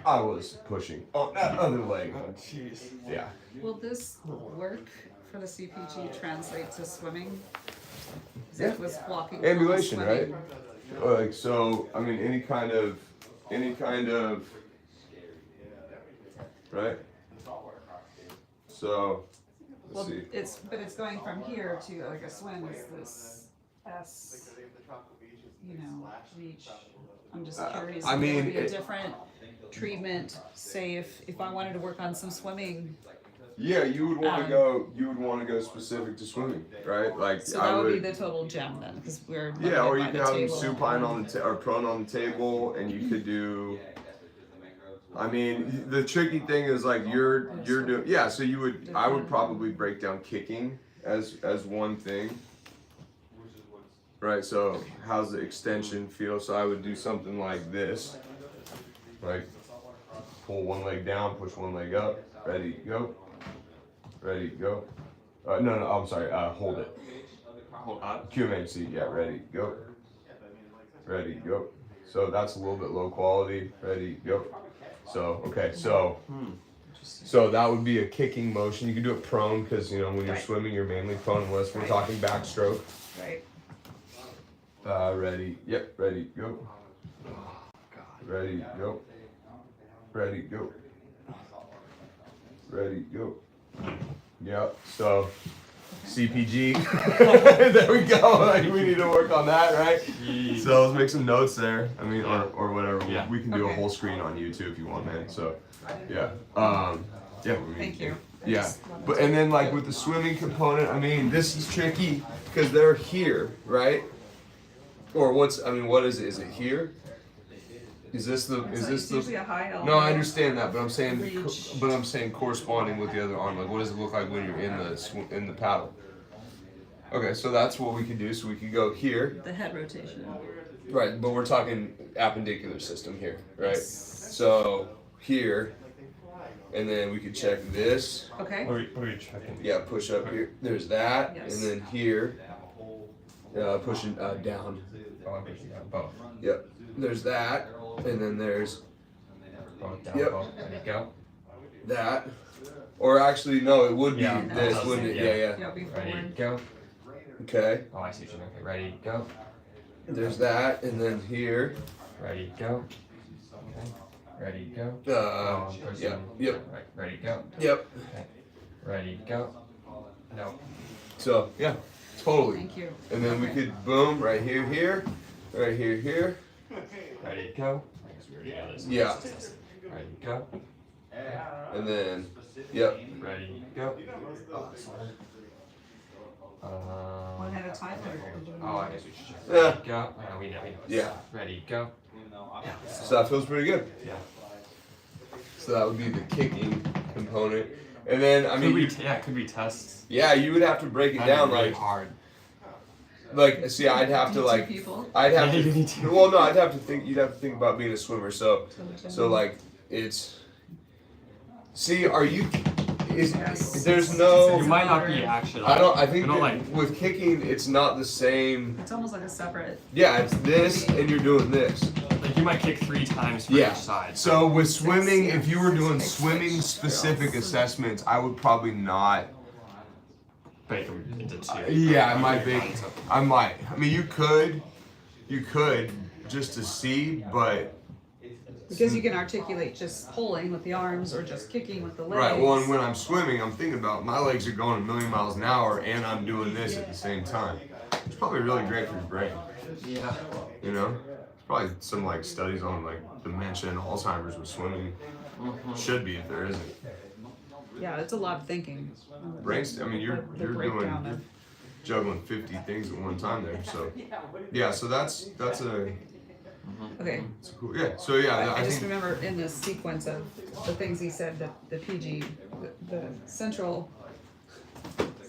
I was pushing on that other leg. Oh, jeez. Yeah. Will this work for the CPG translate to swimming? Yeah. It was walking. Ambulation, swimming. right? Like so, I mean, any kind of, right? So, let's Well, see. it's going from here to like a swim is this S, like the tropical beaches. you know, reach. I'm just Uh, curious. I if there mean, would be a it- different treatment. Say if I wanted to work on some swimming, Yeah, you would want to go. You would want to go specific to swimming, right? Like so I that would would. be the total gem then, because we're Yeah, or you limited could by have the them table. supine on the or prone on the table, and you could do. I mean, the tricky thing is like you're doing. Yeah, so I would probably break down kicking as one thing. Right. So how's the extension feel? So I would do something like this, like pull one leg down, push one leg up, ready, go, ready, go. No, I'm sorry. Hold it. Hold up. QMHC, yeah, ready, go. Ready, go. So that's a little bit low quality. Ready, go. So, okay, so that would be a kicking motion. You can do it prone because, you know, when you're Right. swimming, you're mainly prone unless we're Right. talking backstroke. Right. Ready, yep, ready, go. Ready, go. Ready, go. Ready, go. Yep, so CPG. There we go. Like, we need to work on that, right? Jeez. So let's make some notes there. I mean, or whatever. Yeah. We can do a Okay. whole screen on you too if you want, man. So, yeah. Yeah. Thank you. I Yeah, just wanted but to- and then like with the swimming component, I mean, this is tricky because they're here, right? Or what is it? Is it here? Is this the? Is So this it's usually the? a high elbow. No, I understand that, but I'm saying, Reach. corresponding with the other arm. Like, what does it look like when you're in the paddle? Okay, so that's what we could do. So we could go here, The head rotation. right? But we're talking appendicular system here, right? Yes. So here, and then we could check this. Okay. What are you checking? Yeah, push up here. There's that, Yes. and then here. pushing down. Oh, I'm pushing down. Both. Yep. There's that, and then there's Both down. Yep. Both. Ready, go. that. Or actually, no, it would be Yeah, this, that's wouldn't it? it, Yeah, Yeah, be Ready, forward. go. Okay. Oh, I see what you mean. Okay, ready, go. There's that, and then here. Ready, go. Okay. Ready, go. I'm pushing. Yeah. Yep. Right. Ready, go. Yep. Okay. Ready, go. No. So yeah, totally. Thank you. And then we Okay. could boom right here, right here, here. Ready, go. I guess we already know this. Yeah. Ready, go. And then, yep. Ready, go. Oh, sorry. One at a time. Oh, I guess we should check. Yeah. Ready, go. Oh, we know. Yeah. Ready, go. So that feels pretty good. Yeah. So that would be the kicking component. And then, I mean, could we test? yeah, you would have to break it That'd down be really like, hard. see, I'd have to like, People. I'd have Yeah, you need to, to. well, no, I'd have to think, you'd have to think about being a swimmer. So like, it's, see, are you, there's no, You might not be actually. I think you know, that with kicking, it's not the same. It's almost like a separate. Yeah, it's this and you're doing this. Like you might kick 3 times for Yeah. each side. So with swimming, if you were doing swimming specific assessments, I would probably not. break them into 2. Yeah, I might be. I might. I mean, you could just to see, but Because you can articulate just pulling with the arms or just kicking with the legs. right. Well, and when I'm swimming, I'm thinking about my legs are going a million miles an hour, and I'm doing this at the same time. It's probably really great for your brain. Yeah. You know, probably some like studies on like dementia and Alzheimer's with swimming. Should be if there isn't. Yeah, it's a lot of thinking. Brains. I mean, you're The doing breakdown you're of- juggling 50 things at one time there. So yeah. So that's a Okay, it's cool. Yeah. So yeah, I I just think remember in the sequence of the things he said that the PG, the central,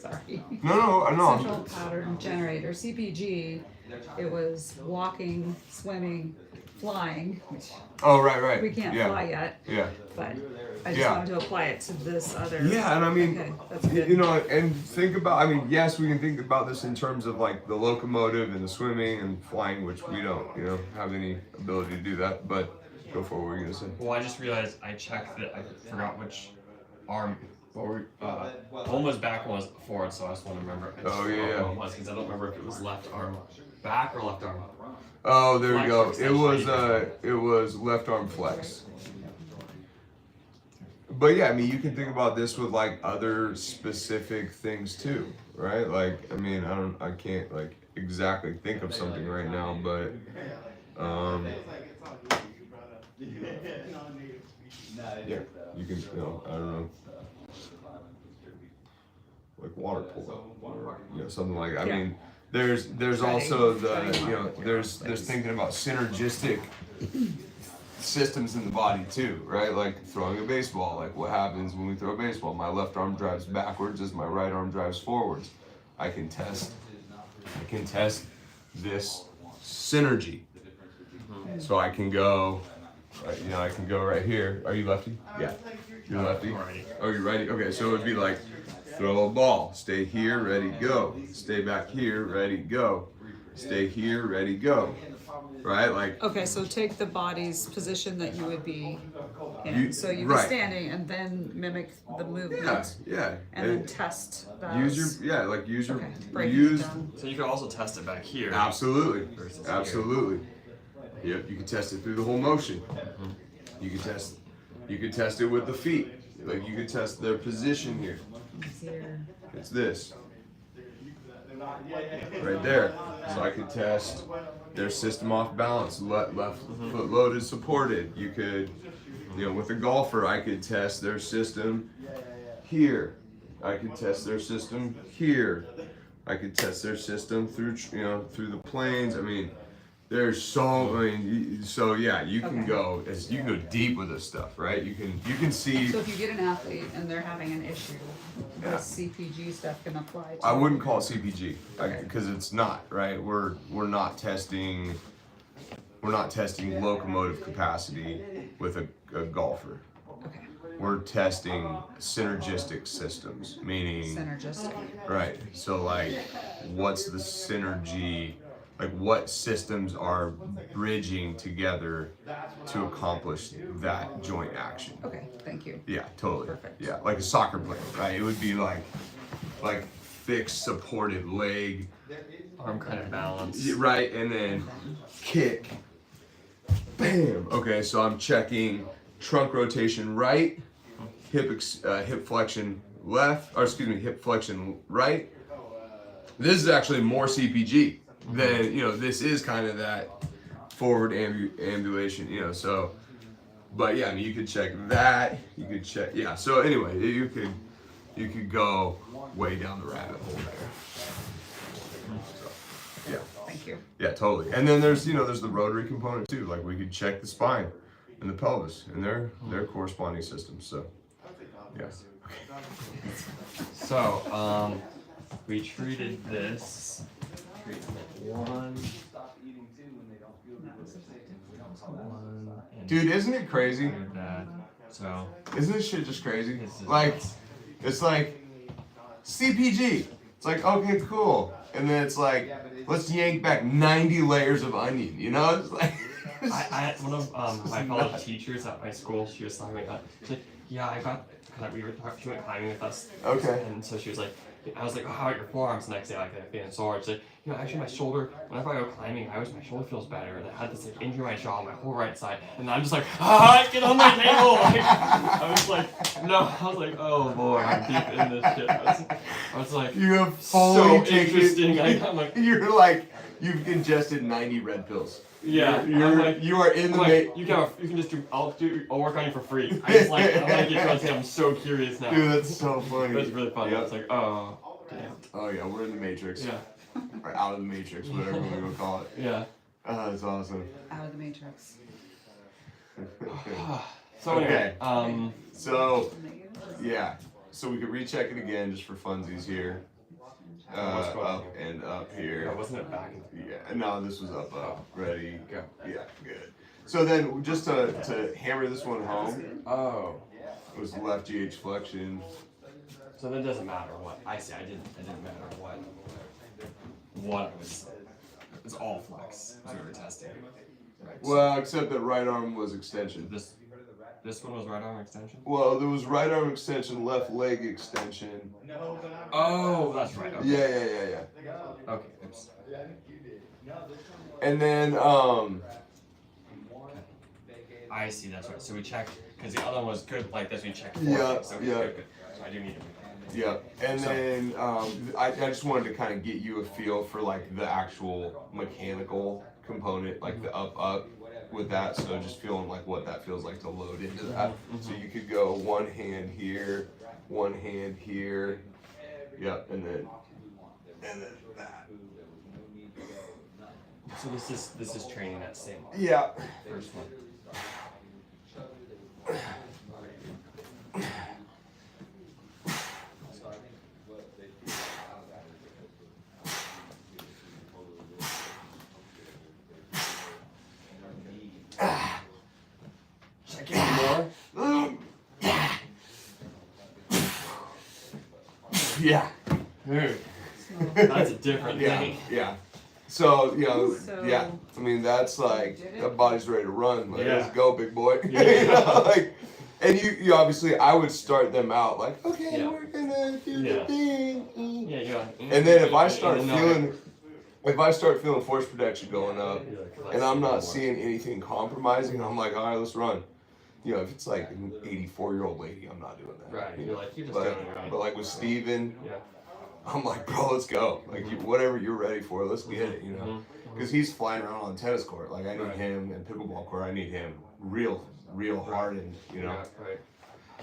sorry. no. Central pattern generator, CPG, it was walking, swimming, flying, which Oh right. we can't yeah. fly yet, Yeah. but I just Yeah. wanted to apply it to this other. Yeah, and I mean, Okay, that's good. you know, and think about. I mean, yes, we can think about this in terms of like the locomotive and the swimming and flying, which we don't, have any ability to do that. But go for what we're gonna say. Well, I just realized I checked that I forgot which arm. One was back, one was forward, so I just want to remember. Oh, yeah. What it was because I don't remember if it was left arm back or left arm. Oh, there we go. Flex It was left arm flex. But yeah, I mean, you can think about this with like other specific things too, right? Like, I mean, I can't like exactly think of something right now, but yeah, you can, I don't know, like water polo, or, something like that. I Yeah. mean, there's also the, there's thinking about synergistic systems in the body too, right? Like throwing a baseball, like what happens when we throw a baseball? My left arm drives backwards as my right arm drives forwards. I can test this synergy. So I can go, I can go right here. Are you lefty? Yeah. You're lefty? Righty. Oh, you're righty? Okay, so it would be like, throw a ball, stay here, ready, go. Stay back here, ready, go. Stay here, ready, go. Right? Like, Okay, so take the body's position that you would be in. You- So you'd be right. standing and then mimic the movement. yeah. And then test those. Use your, Okay, break it use, down. So you can also test it back here. absolutely, Versus here. absolutely. Yep, you can test it through the whole motion. You can test it with the feet. Like you can test their position here. Easier. It's this. Right there. So I could test their system off balance, left foot loaded, supported. You could, with a golfer, I could test their system here. I could test their system here. I could test their system through, through the planes. I mean, there's so, you can go deep with this stuff, right? You can see. So if you get an athlete and they're having an issue, this CPG stuff can apply to. I wouldn't call it CPG because it's not, right? We're not testing locomotive capacity with a golfer. Okay, We're testing synergistic systems, meaning synergistic. right. So like what's the synergy, like what systems are bridging together to accomplish that joint action. Okay, thank you. Yeah, totally. Perfect. Yeah, like a soccer player, right? It would be like fixed supported leg, Arm kind of balance. right, and then kick. Bam. Okay, so I'm checking trunk rotation right, hip flexion left, or excuse me, hip flexion right. This is actually more CPG than, you know, this is kind of that forward ambulation, you know, so, but yeah, I mean, you could check that, you could check, yeah, so anyway, you could go way down the rabbit hole there. So, yeah. Thank you. Yeah, totally. And then there's, you know, there's the rotary component too. Like we could check the spine and the pelvis and their corresponding systems. So, yeah. So, we treated this. Treatment 1. And Dude, isn't it crazy? cleared that. So, Isn't this shit just crazy? this is Like, nuts. it's like CPG. It's like, okay, cool. And then it's like, let's yank back 90 layers of onion, you know? It's like, One of my fellow teachers at my school, she was talking about, she's like, yeah, I got, because we were talking, she went climbing with us. Okay. And so she was like, I was like, oh, how are your forearms the next day? Like, they're feeling sore. She's like, you know, actually my shoulder, whenever I go climbing, my shoulder feels better. And I had this like injury in my jaw, my whole right side. And I'm just like, get on my table! Like, I was like, no, I was like, oh boy, I'm deep in this shit. I was like, you have so fully interesting. taken, I'm like, you're like, you've ingested 90 red pills. yeah, You're, like, you are in the like, you can just do. I'll work on you for free. I just like I want to get you on stage. I'm so curious now. Dude, that's so funny. That's really funny. Yep. It's like, oh, damn. Oh yeah, we're in the Matrix. Yeah, Or out of the Matrix, whatever we're gonna call it. yeah. That's awesome. Out of the matrix. So anyway, So, yeah. So we could recheck it again just for funsies here. What's going on Up and up here. yeah, wasn't it back? Yeah, no, this was up. Ready, Go. Yeah, good. So then, just to hammer this one home, Oh, it was left GH flexion. so then it doesn't matter what I see. It didn't matter what it was. It was all flex. So we were testing. Right. so Well, except that right arm was extension. this one was right arm extension. Well, there was right arm extension, left leg extension. No, but I'm. Oh, that's right. Okay. Yeah. Okay. Oops. Yeah, I think you did. No, this one. And then, I see. That's right. So we checked because the other one was good like this. We checked. Yeah, So yeah. Good. So I do need to. yeah, and So- then I just wanted to kind of get you a feel for like the actual mechanical component, like the up with that. So just feeling like what that feels like to load into that. So you could go one hand here, yep, and then that. So this is training that same Yeah. first one. Should I give you more? Yeah. Dude, that's a different Yeah, thing. yeah. So, you know, So- yeah. I mean, that's like, Did it? that body's ready to run. Like, Yeah. let's go, big boy. Yeah. You know, like, and you obviously, I would start them out like, okay, Yeah. we're gonna do the Yeah. thing. Yeah, yeah. And then if I start feeling force protection going up, and I'm not seeing anything compromising, I'm like, all right, let's run. You know, if it's like an 84-year-old lady, I'm not doing that. Right, You you're know? like, you're just doing it right. But like with Steven, Yeah. I'm like, bro, let's go. Like, whatever you're ready for, let's get it, you know? Mhm. Because he's flying around on the tennis court. Like, I need Right. him, and pickleball court, I need him real hardened, you know? Yeah, right.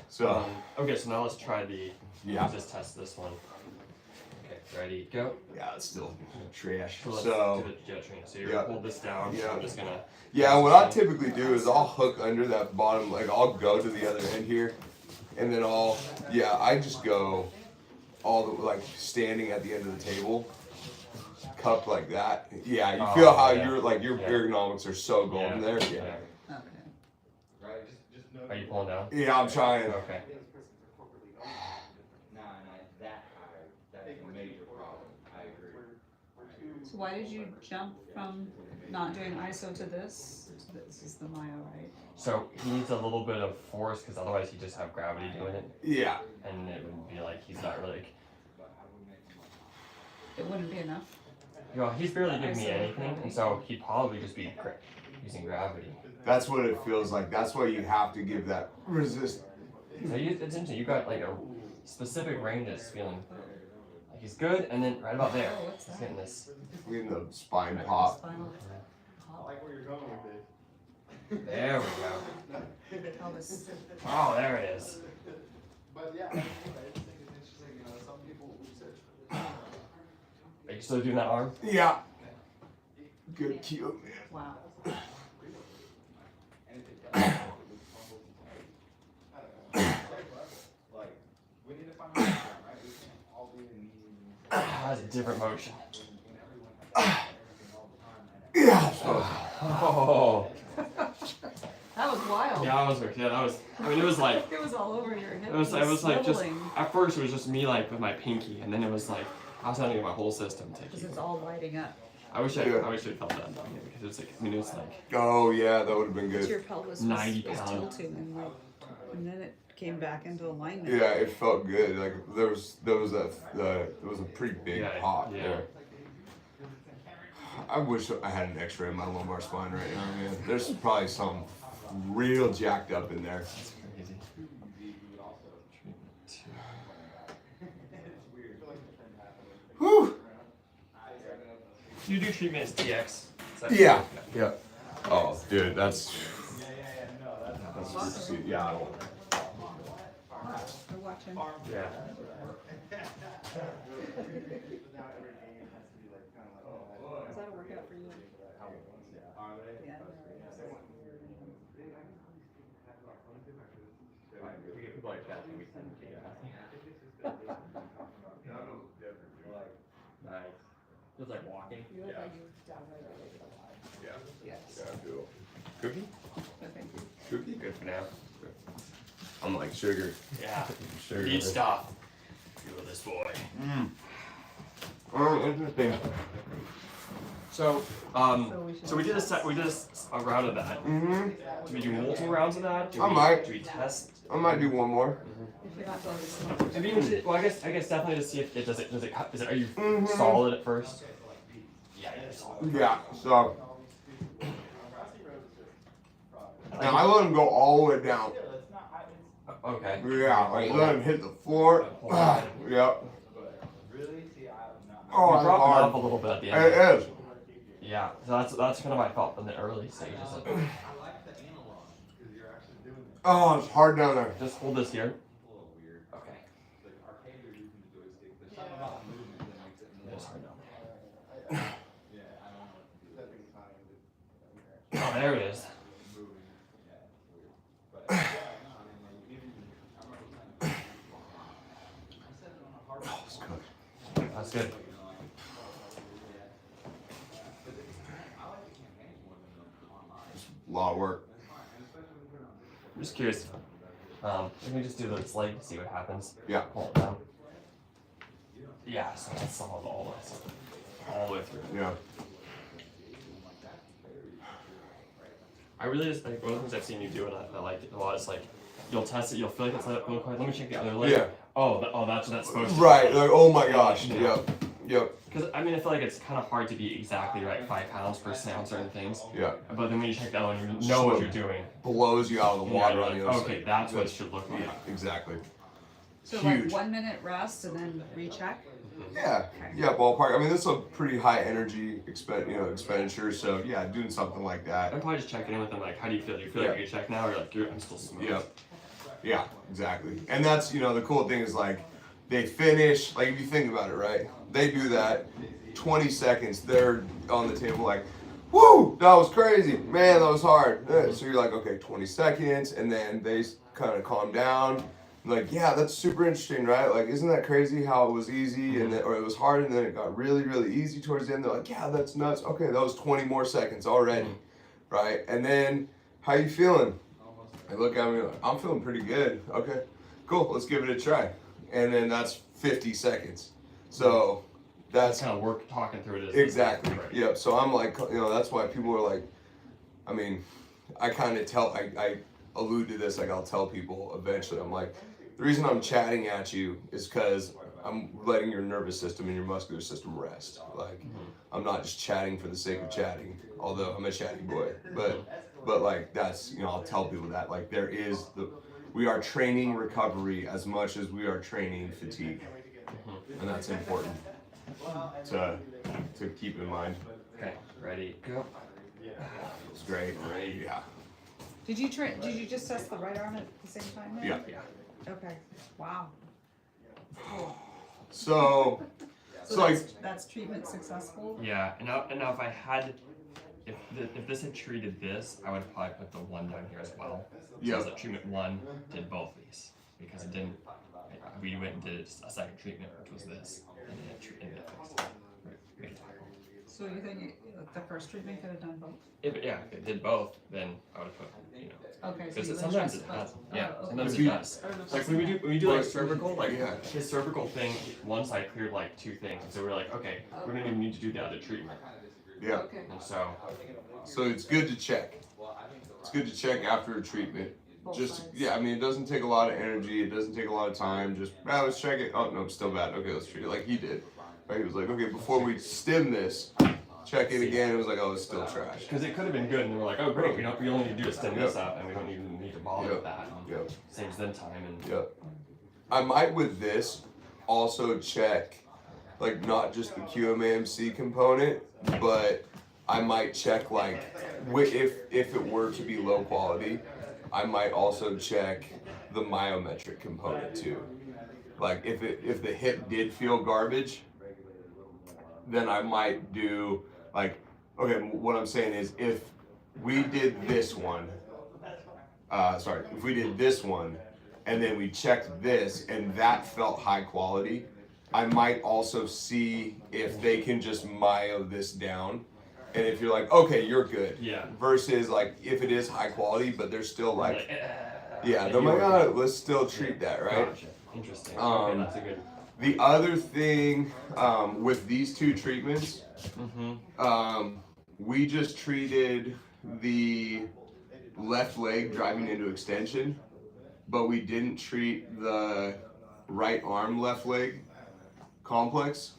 So, Okay, so now let's try the. Yeah. Let's just test this one. Okay, ready, go. yeah, it's still trash. So let's So, do the jet training. So you're Yeah. gonna hold this down. Yeah. I'm just gonna. yeah, what I typically do is I'll hook under that bottom, like, I'll go to the other end here, and then I just go all the, like, standing at the end of the table, cupped like that. Yeah, you Oh, feel how yeah. your Yeah. ergonomics are so golden Yeah. there? Yeah. Yeah. Okay. Right, just know. Are you pulling down? Yeah, I'm trying. Okay. Nah, that is a major problem, I agree. So why did you jump from not doing ISO to this? This is the Myo, right? So he needs a little bit of force because otherwise he'd just have gravity doing it, Yeah. and it would be like he's not really. It wouldn't be enough. You know, he's barely giving me anything, and so he'd probably just be using gravity. That's what it feels like. That's why you have to give that resist. So it's interesting. You got like a specific range that's feeling like he's good, and then right about there, Oh, what's he's that? getting this. In the spine pop. Spinal I like where you're going with this. There we go. pelvis. Oh, there it is. But yeah, I just think it's interesting, you know, some people research. Are you still doing that arm? Yeah. Good cue, man. Wow. Like, we need to find a way, right? We can't all be in meetings. That's a different motion. When everyone has everything all the time, and Yeah. Oh. That was wild. Yeah, that was. I mean, it was like. It was all over your hip. It was like just. swiveling. At first, it was just me like with my pinky, and then it was like I was having to get my whole system Because taken. it's all lighting up. I wish I Yeah. felt that down here because it's like I mean it was like Oh yeah, that would have been Your good. pelvis 90 was pounds. tilting and then it came back into alignment. Yeah, it felt good. Like there was a pretty big Yeah, pop yeah. there. I wish I had an X-ray of my lumbar spine right now, man. There's probably some real jacked up in there. that's crazy. Whew. Do you do treatment as TX? Is that- Yeah. Yeah. Oh, dude, that's Awesome. yeah. I don't- We're watching. Yeah. Is that a workout for you? Yeah. People like that we send to you. Nice. Feels like walking. You look like you downregulated a lot. Yeah. Yes. Yeah, I do. Cookie? But thank you. Cookie? Good for now. I'm like sugar. Yeah. Sugar. Eat stuff. Feel this boy. Oh, interesting. So, So we did a round of that. Mm-hmm. Do we do multiple rounds of that? I might. Do we test? I might do one more. If you're not focused. I mean, well, I guess definitely to see if it are you Mhm. solid at first? Yeah, you're solid. Yeah. So now I let him go all the way down. Okay. Yeah, like let him hit the floor. Yep. really, see, I'm not. Oh, You that's dropped it hard. off a little bit at the end. It is. Yeah, so that's kind of my fault in the early stages. Of it. I like the analog, because you're actually doing it. Oh, it's hard down there. Just hold this here. It's a little weird. Okay. Like arcade, you're using the joystick. There's something about the movement that makes it more. It's hard down Yeah, I don't know what to do. there. Oh, there it is. Moving. Yeah, it's weird. But yeah, no, I mean, like, even I remember playing. I set it on a hard. Oh, it's good. That's good. A lot of work. I'm just curious. Let me just do this leg to see what happens. Yeah. Hold it down. Yeah, so that's solid all the way through. Yeah. I really just like one of the things I've seen you do and I like it a lot is like you'll test it, you'll feel like it's not really quite. Let me check the other leg. Yeah. Oh, that's what that's supposed to. Right. Like, oh my gosh. Yeah. Yep. Yep. Because I mean, I feel like it's kind of hard to be exactly right 5 pounds per se on certain things. Yeah. But then when you check that one, you know what you're doing. Blows you out of the water Yeah, on you're the like, other okay, side. that's what it should look like. Yeah. Exactly. So Huge. like 1 minute rest and then recheck. Yeah. Yeah. Ballpark. I mean, this is a pretty high energy expenditure. So yeah, doing something like that. I'm probably just checking in with them like, how do you feel? Do you feel like you're checked now, or like I'm still smooth? Yep. Yeah, exactly. And that's, the cool thing is like, they finish, like if you think about it, right? They do that, 20 seconds, they're on the table like, woo, that was crazy. Man, that was hard. So you're like, okay, 20 seconds, and then they kind of calm down. Like, yeah, that's super interesting, right? Like, isn't that crazy how it was easy and then, or it was hard and then it got really, really easy towards the end? They're like, yeah, that's nuts. Okay, that was 20 more seconds already, right? And then, how you feeling? I look at me like, I'm feeling pretty good. Okay, cool, let's give it a try. And then that's 50 seconds. So that's kind of talking through it. exactly. Right. Yep. So I'm like, that's why people are like, I mean, I kind of I allude to this, like I'll tell people eventually, I'm like, the reason I'm chatting at you is because I'm letting your nervous system and your muscular system rest. Like, I'm not just chatting for the sake of chatting, although I'm a chatty boy, but like that's, I'll tell people that like we are training recovery as much as we are training fatigue, and that's important to keep in mind. Okay, ready, go. It's great. Great. Yeah. Did you just test the right arm at the same time then? Yeah. Okay. Wow. Cool. So like, that's treatment successful? Yeah, and now if I had, if this had treated this, I would have probably put the 1 down here as well. Yeah. So that treatment 1 did both these, because it didn't, we went and did a second treatment, which was this, and then it fixed it. Right. So you think the first treatment could have done both? If it did both, then I would have put, Okay, so because you sometimes adjusted it does. both. Yeah, Oh, okay. sometimes If it you- does. Like when we do like cervical, like Yeah. his cervical thing, one side cleared like 2 things, and so we're like, okay, we don't even need to do the other treatment, yeah. Okay. and so So it's good to check. It's good to check after a treatment. Both Just sides. yeah, I mean, it doesn't take a lot of energy. It doesn't take a lot of time. Just let's check it. Oh no, still bad. Okay, let's treat it like he did. Right? He was like, okay, before we stim this, check it again. It was like, oh, it's still trash. because it could have been good, and we're like, oh great, we only need to do is stem this up, and we don't even need to bother Yep. with that. Yep. Saves them time and Yep. I might with this also check, like not just the QMAMC component, but I might check like if it were to be low quality, I might also check the myometric component too. Like if the hip did feel garbage, then I might do like, okay, what I'm saying is if we did this one, if we did this one and then we checked this and that felt high quality, I might also see if they can just myo this down. And if you're like, okay, you're good. yeah. Versus like if it is high quality, but they're still like, yeah, and they're like, you're- let's still treat that, right? Gotcha. Interesting. Um, Okay, that's a good. The other thing with these 2 treatments, we just treated the left leg driving into extension, but we didn't treat the right arm left leg complex.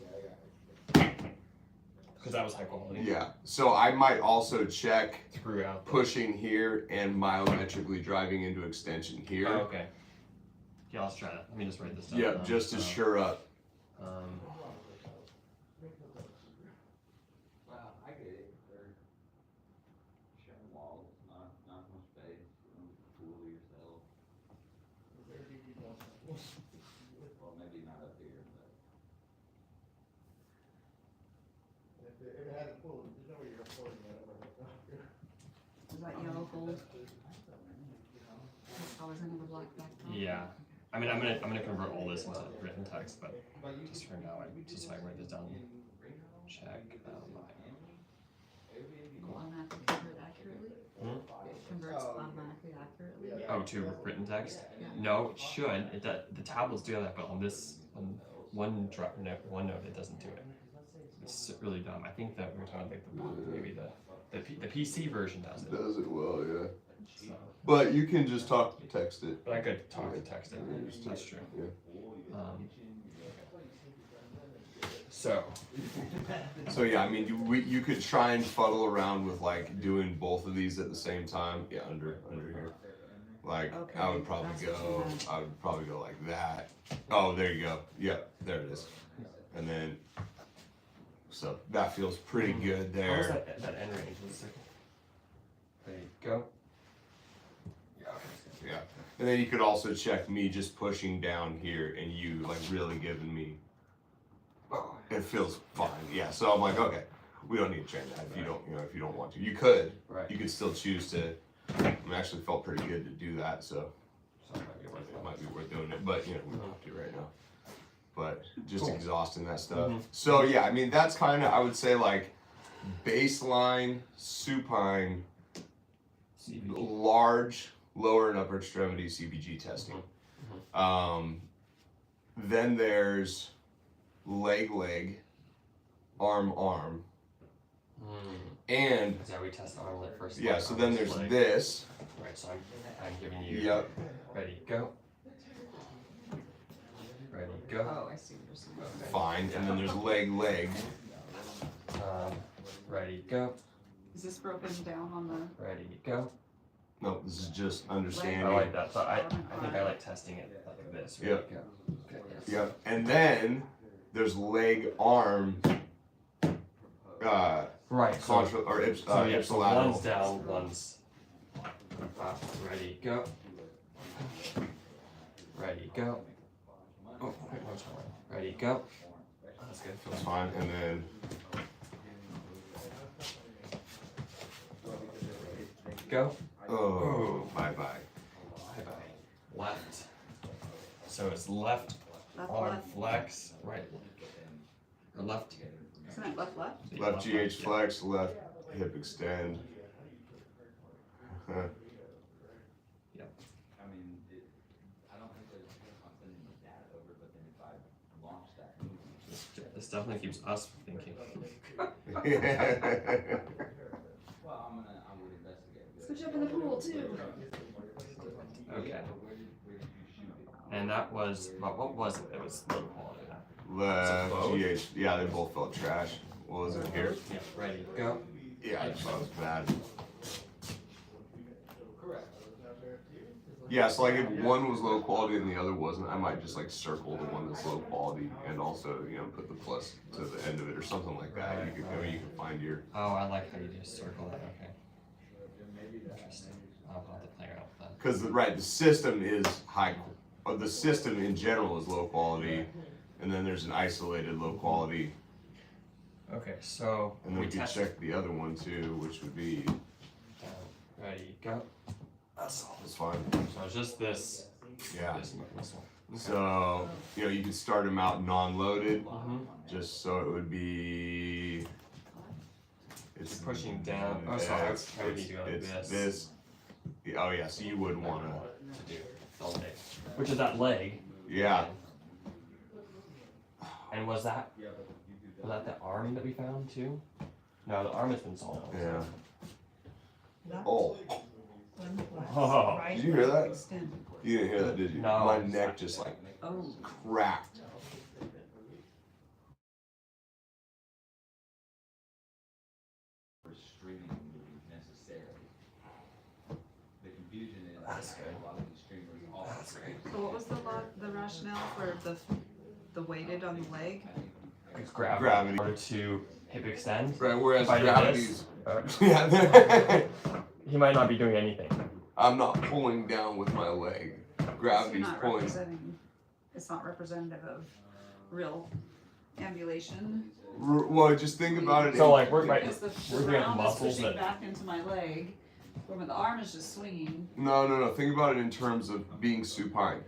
Because that was high quality. Yeah, so I might also check Throughout. pushing here and myometrically driving into extension here. Oh, okay. Yeah, let's try that. Let me just write this down. Yep, just to sure up. Well, I get it, they're showing walls, not much space, cool yourself, well, maybe not up here, but. If it had a pool, you know where you're recording that. Is that yellow gold? This color's into the black background? Yeah. I mean, I'm gonna convert all this into written text, but just for now, just so I write this down. Check. Will automatically convert accurately? It converts automatically accurately? Oh, to written text? Yeah. No, it should. It does. The tablets do that, but on OneNote, it doesn't do it. It's really dumb. I think that we're talking like maybe the PC version does it. Does it well, yeah. So, But you can just talk to text it. but I could talk to text it. That's true. Yeah. So, So yeah, I mean, you could try and fuddle around with like doing both of these at the same time. Yeah, under here. Like Okay, I would probably that's what you go. meant. I would probably go like that. Oh, there you go. Yep, there it is. And then, so that feels pretty good what was there. that end range? One second. There you go. Yeah. And then you could also check me just pushing down here and you like really giving me. It feels fine. Yeah. So I'm like, okay, we don't need to train that if you don't, if you don't want to. You could. Right. You could still choose to. I actually felt pretty good to do that, so So it might be worth doing it. But we don't have to right now. But just Cool. exhausting that stuff. Mhm. So yeah, I mean that's kind of I would say like baseline supine, large lower and upper extremity CBG testing. Then there's leg, arm, Mm. and Yeah, we test arm leg first. yeah. leg, So arm, then first there's leg. this. Right, so I'm giving you. Yep. Ready, go. Ready, go. Oh, I see what you're saying. Okay. Fine. And then there's leg. Ready, go. Is this broken down on the? Ready, go. No, this is just I understanding. like that. So I think I like testing it like this. Ready, Yep. go. Okay, yes. Yep. And then there's leg arm. Right. So, Contra or so yeah, so ipsilateral. one's down, one's up. Ready, go. Ready, go. Oh, wait, one's going. Ready, go. Oh, that's good. That's fine. And then Go. oh, bye. Bye-bye. Left. So it's left Left, arm left. flex, right. Or left. Isn't it left, left? Left GH flex, left hip extend. I mean, I don't think there's on sending the data over, but then if I launch that movie. This definitely keeps us thinking. Well, I would investigate. Let's go jump in the pool too. Okay. And that was, what was it? It was low quality. Left both? GH. Yeah, they both felt trash. What was it here? Yeah, ready, go. Yeah, I just thought it was bad. Correct. Yeah, so like if one was low quality and the other wasn't, I might just like circle the one that's low quality and also, you know, put the plus to the end of it or something like that. You could go, you can find your. Oh, I like how you just circle that, okay. Interesting. I'll have to play around with that. Because right, the system is the system in general is low quality, and then there's an isolated low quality, Okay, so and then we can test check the other one too, which would be down. Ready, go. That's all. that's fine. So it's just this, Yeah. this one. Okay. So you know you could start them out non-loaded, Mhm. just so it would be. It's Pushing down. Oh, sorry, I would need to go like it's this. Yeah, oh yeah, so you wouldn't want to. To do all day. Which is that leg. Yeah. And was that the arm that we found too? No, the arm has been solved. Yeah. Left, Oh, Oh. right, Did you hear that? extend. you didn't hear that, did you? No. My neck just like Oh. cracked. For streaming movies necessarily. The confusion is That's good. a lot of these streamers all. That's great. So what was the rationale for the weighted on the leg? It's gravity. Gravity. In order to hip extend. Right, whereas If I did gravity's. this, Yeah. he might not be doing anything. I'm not pulling down with my leg. Gravity's You're not pulling. representing, it's not representative of real ambulation. Well, just think about it. So like we're Because right. the We're doing ground is muscles pushing that- back into my leg, where the arm is just swinging. No. Think about it in terms of being supine.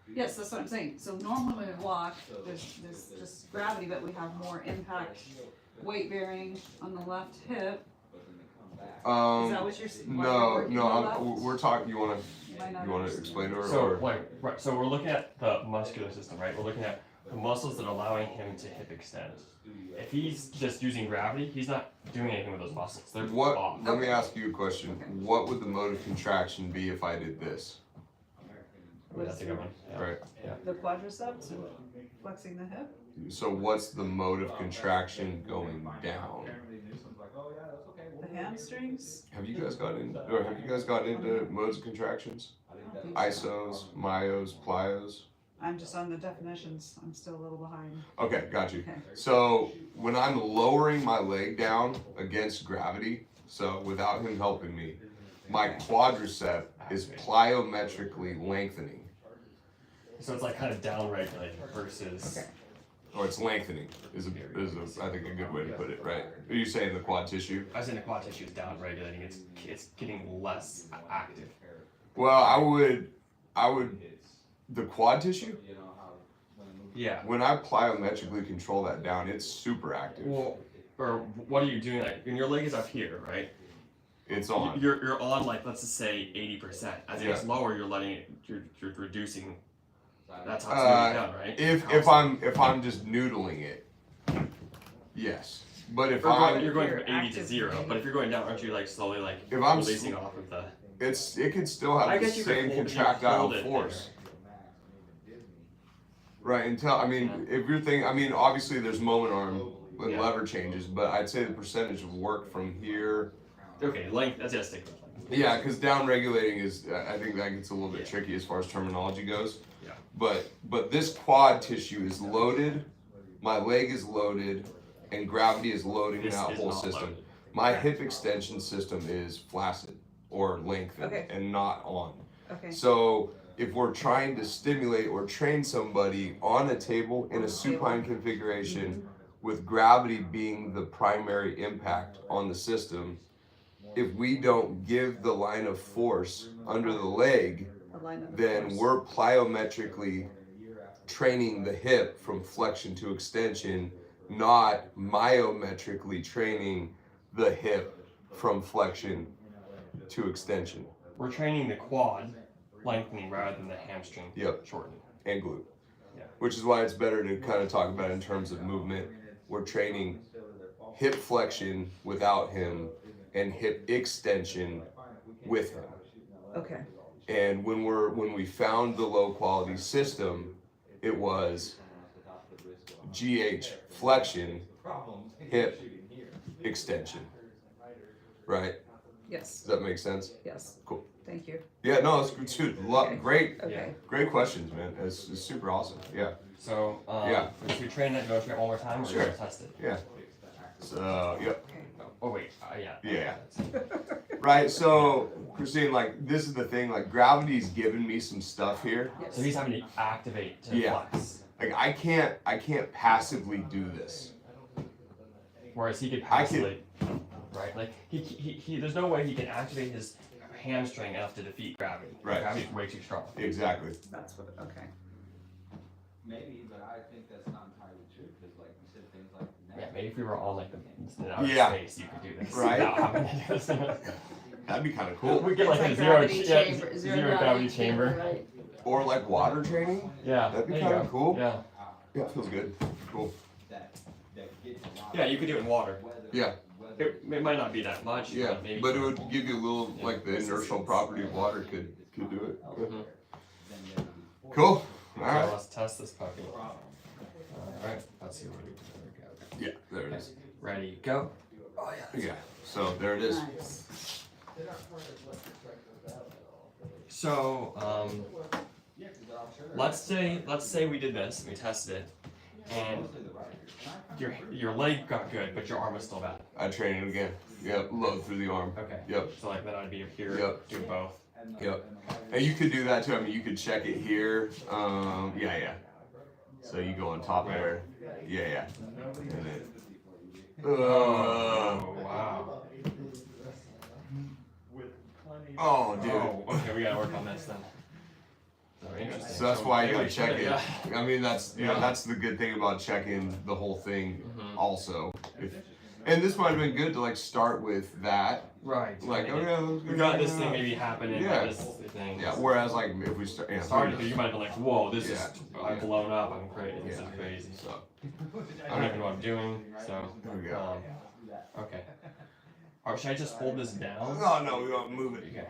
Yes, that's what I'm saying. So normally when we walk, there's just gravity, but we have more impact, weight bearing on the left hip. Is that what you're? why you're working the left? We're talking. You wanna Might not explain to her? So or? like right. So we're looking at the muscular system, right? We're looking at the muscles that are allowing him to hip extend. If he's just using gravity, he's not doing anything with those muscles. They're What? off. Let me ask you a question. Okay. What would the mode of contraction be if I did this? That's a good one. Yeah. Right. The quadriceps and flexing the hip. So what's the mode of contraction going down? The hamstrings. Have you guys gotten into modes of contractions? I don't think so. Isos, myos, plyos. I'm just on the definitions. I'm still a little behind. Okay, got you. Okay. So when I'm lowering my leg down against gravity, so without him helping me, my quadricep is plyometrically lengthening, So it's like kind of down regulating versus. Okay. or it's lengthening is I think a good way to put it, right? Are you saying the quad tissue? I was in the quad tissue is down regulating. It's getting less active. Well, I would the quad tissue. Yeah. When I plyometrically control that down, it's super active. Well, or what are you doing? Like, when your leg is up here, right? It's on. You're on like let's just say 80%. As it gets lower, you're letting it. You're reducing. That's how it's moving down, right? If I'm just noodling it, Yes. But if You're going from 80 to active 0, breathing. but if you're going down, aren't you like slowly like If I'm releasing off of the? it could still have I the guess you could same hold- you contractile hold it force. Right, until, I mean, if you're thinking, I mean, obviously there's moment arm and Yeah. lever changes, but I'd say the percentage of work from here, Okay, length. That's just stick with length. yeah, because down regulating is, I think that gets a little bit Yeah. tricky as far as terminology goes. Yeah. But this quad tissue is loaded, my leg is loaded, and gravity is loading This that is whole not system. loaded. My hip extension system is flaccid or lengthened Okay. and not on. Okay. So if we're trying to stimulate or train somebody on a table in a supine configuration with gravity being the primary impact on the system, if we don't give the line of force under the leg, A line of then force. we're plyometrically training the hip from flexion to extension, not myometrically training the hip from flexion to extension. We're training the quad lengthening rather than the hamstring Yep. shortening. And glute. Yeah. Which is why it's better to kind of talk about it in terms of movement. We're training hip flexion without him and hip extension with him. Okay. And when we found the low quality system, it was GH flexion, hip extension. Right? Yes. Does that make sense? Yes. Cool. Thank you. Yeah, no, it's good too. Okay. Great, great questions, man. It's super awesome. Yeah, So Yeah. If you train that, you want to try it one more time, or Sure. you want to test it? yeah. So, yep. Oh wait, yeah. Yeah. Right, so Christine, like this is the thing, like gravity's given me some stuff here. So he's having to activate to Yeah. flex, Like I can't passively do this. whereas he could I could- passively, right? Like he there's no way he can activate his hamstring enough to defeat gravity. Right. Gravity's way too strong. Exactly. That's what. Okay. Maybe, but I think that's not entirely true, because like you said, things like Yeah, maybe if we were on like the outer Yeah. space, you could do this. Right. Without having to do this. That'd be kind of cool. We get like It's a like zero, gravity yeah, chamber, zero gravity chamber. right? Or like water training. Yeah, That'd be there you kinda go. cool. Yeah, Yeah, feels good. Cool. that gets a lot yeah, you could do it in water. Yeah. It might not be that much. Yeah, but maybe. but it would give you a little, like the inertial property of water could do it. Yeah. Mhm. Cool. So All right. let's test this puppy. Alright, let's see where we go. Yeah, there it is. Ready, go. Yeah. So there it is. Nice. So, let's say we did this, we tested it, and your leg got good, but your arm was still bad. I train it again. Yep. Load through the arm. Okay. Yep. So like then I'd be here, Yep. do both. Yep. And you could do that too. I mean, you could check it here. Yeah. So you go on top there. Yeah. And then. Oh wow. Oh, dude. Oh, okay, we gotta work on this then. So interesting. So that's why you maybe gotta we check should, it. yeah. I mean, that's Yeah. that's the good thing about checking the whole thing. Mhm. Also, and this might have been good to like start with that. Right. Like, I mean, oh yeah, we got this thing maybe happening. Yeah. This thing. Yeah. Whereas like if we start, yeah, Started, you might have been like, whoa, this Yeah. is, I'm blown up, I'm crazy, this Yeah. is crazy. So I don't even know what I'm doing, so, there we go. okay. Or should I just hold this down? No, we don't move it. Okay.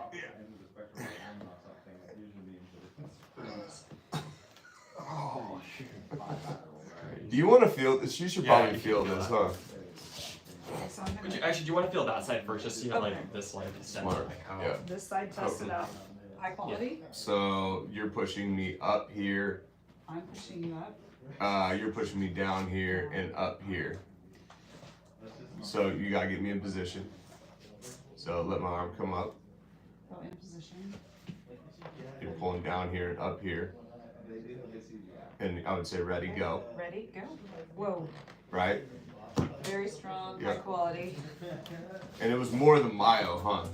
Oh shoot. Do you want to feel this? You should Yeah, probably you feel should this, feel huh? Okay, so I'm Would you, gonna, actually, do you want to feel that side first, just see how Okay. like this like descends, Smart. like how? Yeah. this side test it out. High quality. So you're pushing me up here. I'm pushing you up. You're pushing me down here and up here. So you gotta get me in position. So let my arm come up. Go in position. You're pulling down here and up here. And I would say ready, go. Ready, go. Whoa, Right? very strong, Yeah. high quality. And it was more the myo, huh?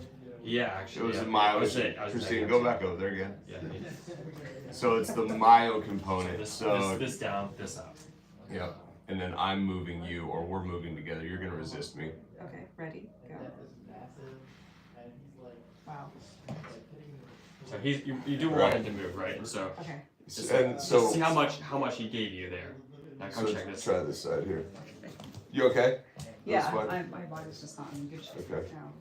Yeah, It actually. was yeah. the myo. I was saying- I was Christine, saying- go back over there again. Yeah. So it's the myo component. This, So this down, this up. yeah. And then I'm moving you, or we're moving together. You're gonna resist me. Okay, ready, go. Wow, So you do want him to move, right? And so, okay. just, And just so see how much he gave you there. Now come so check this. try this side here. You okay? Yeah, fine. my body's just not in good shape Okay. right now.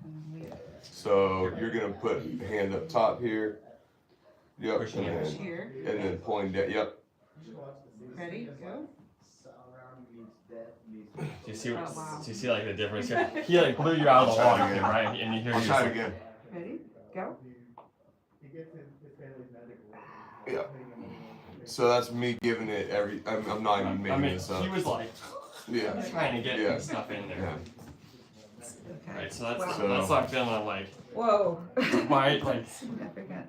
And we So you're gonna put hand up top here. Yep. Pushing and it. push then, here. and then pulling down. Yep. Ready? Go. Do you see? Oh, wow. Do you see like the difference here? He like blew you out of the I'll try it water, again. right? And you hear I'll you try just it again. Ready? Go. Yeah. So that's me giving it every. I'm not even making I mean, this up. he was like Yeah. trying to get Yeah. stuff in there. Yeah. Okay. Right, so that's Wow. that's like feeling I'm like, Whoa. right, like. Significant.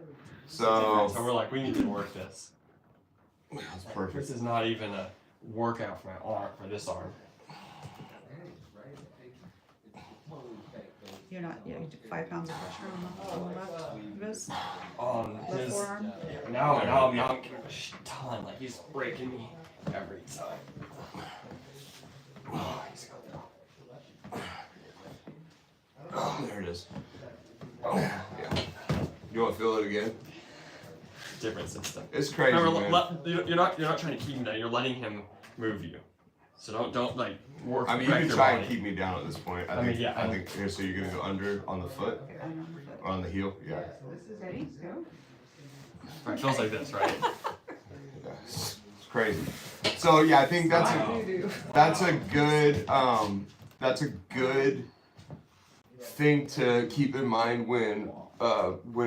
So So we're like, we need to work this. that's perfect. This is not even a workout for my arm, for this arm. You're not, yeah, you did 5 pounds of pressure on the left wrist, left His, forearm. now I'm getting a ton. Like he's breaking me every time. Oh, he's got Oh, there it is. Oh, yeah. You want to feel it again? different system. It's crazy, Remember, man. you're not trying to keep him down. You're letting him move you. So don't like work. I mean, you wreck can your try body. and keep me down at this point. I mean, yeah, I think here. So you're gonna go under on the foot Okay, I'm on the foot. or on the heel. Yeah. Ready? Go. It feels like this, right? Yeah. It's crazy. So yeah, I think that's a good thing to keep in mind when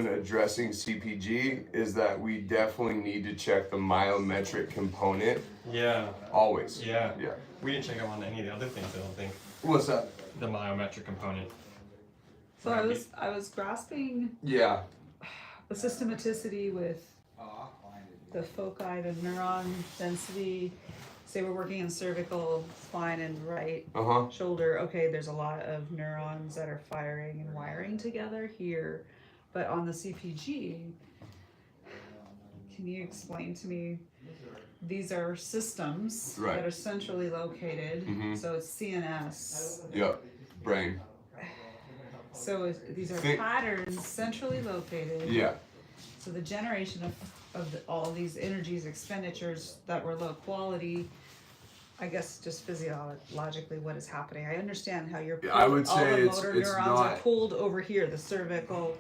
addressing CPG is that we definitely need to check the myometric component Yeah. always. Yeah. Yeah. We didn't check him on any of the other things. I don't think What's that? the myometric component. So I was grasping Yeah. the systematicity with the foci, the neuron density. Say we're working in cervical, spine, and right Uh huh. shoulder. Okay, there's a lot of neurons that are firing and wiring together here. But on the CPG, can you explain to me? These are systems Right. that are centrally located. Mhm. So it's CNS. Yep. Brain. So these are Think- patterns centrally located. Yeah. So the generation of all these energies, expenditures that were low quality, I guess just physiologically what is happening. I understand how you're Yeah, I would all say the it's- motor it's neurons are not- pulled over here, the cervical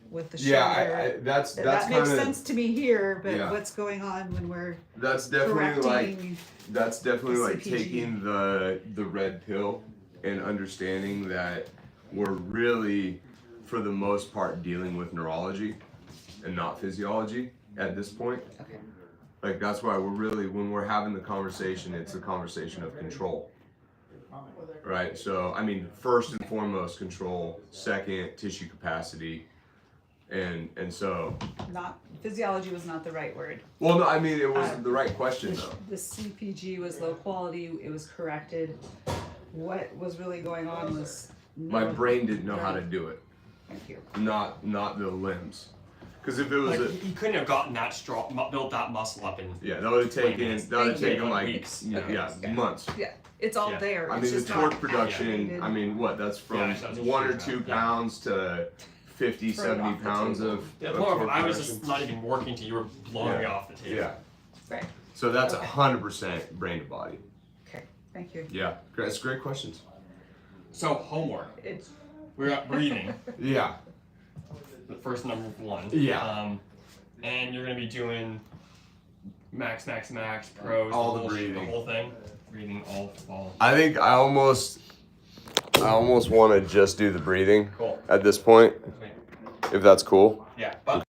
with the Yeah. shoulder. That's that makes kind of sense to me here, but Yeah. what's going on when we're that's definitely like correcting? that's definitely the like CPG. taking the red pill and understanding that we're really for the most part dealing with neurology and not physiology at this point. Okay. Like that's why we're really when we're having the conversation, it's a conversation of control. Right? So I mean first and foremost control, second tissue capacity, and so Not physiology was not the right word. well no, I mean it was the right question though. The CPG was low quality. It was corrected. What was really going on was My brain didn't know how to do it. Thank you. Not the limbs. Because if it was Like he couldn't have gotten that strong, built that muscle up in. yeah, that would have taken like weeks. months. Yeah, it's all Yeah. there. I It's mean the just torque not production, activated. I mean what, that's from Yeah, that's a 1 or huge 2 amount, yeah. pounds to 50, Throw it 70 off the pounds table. of Yeah, of more of torque I was production. just not even working to you were blowing me Yeah. off the table. Yeah. Right. So that's Okay. 100% brain to body. Okay. Thank you. Yeah. That's great questions. So homework. It's We're at breathing. Yeah. The first number 1. Yeah. And you're gonna be doing max, pros, All the whole breathing. the whole thing, breathing all. I think I almost want to just do the breathing Cool. at this point, Sweet. if that's cool. Yeah, but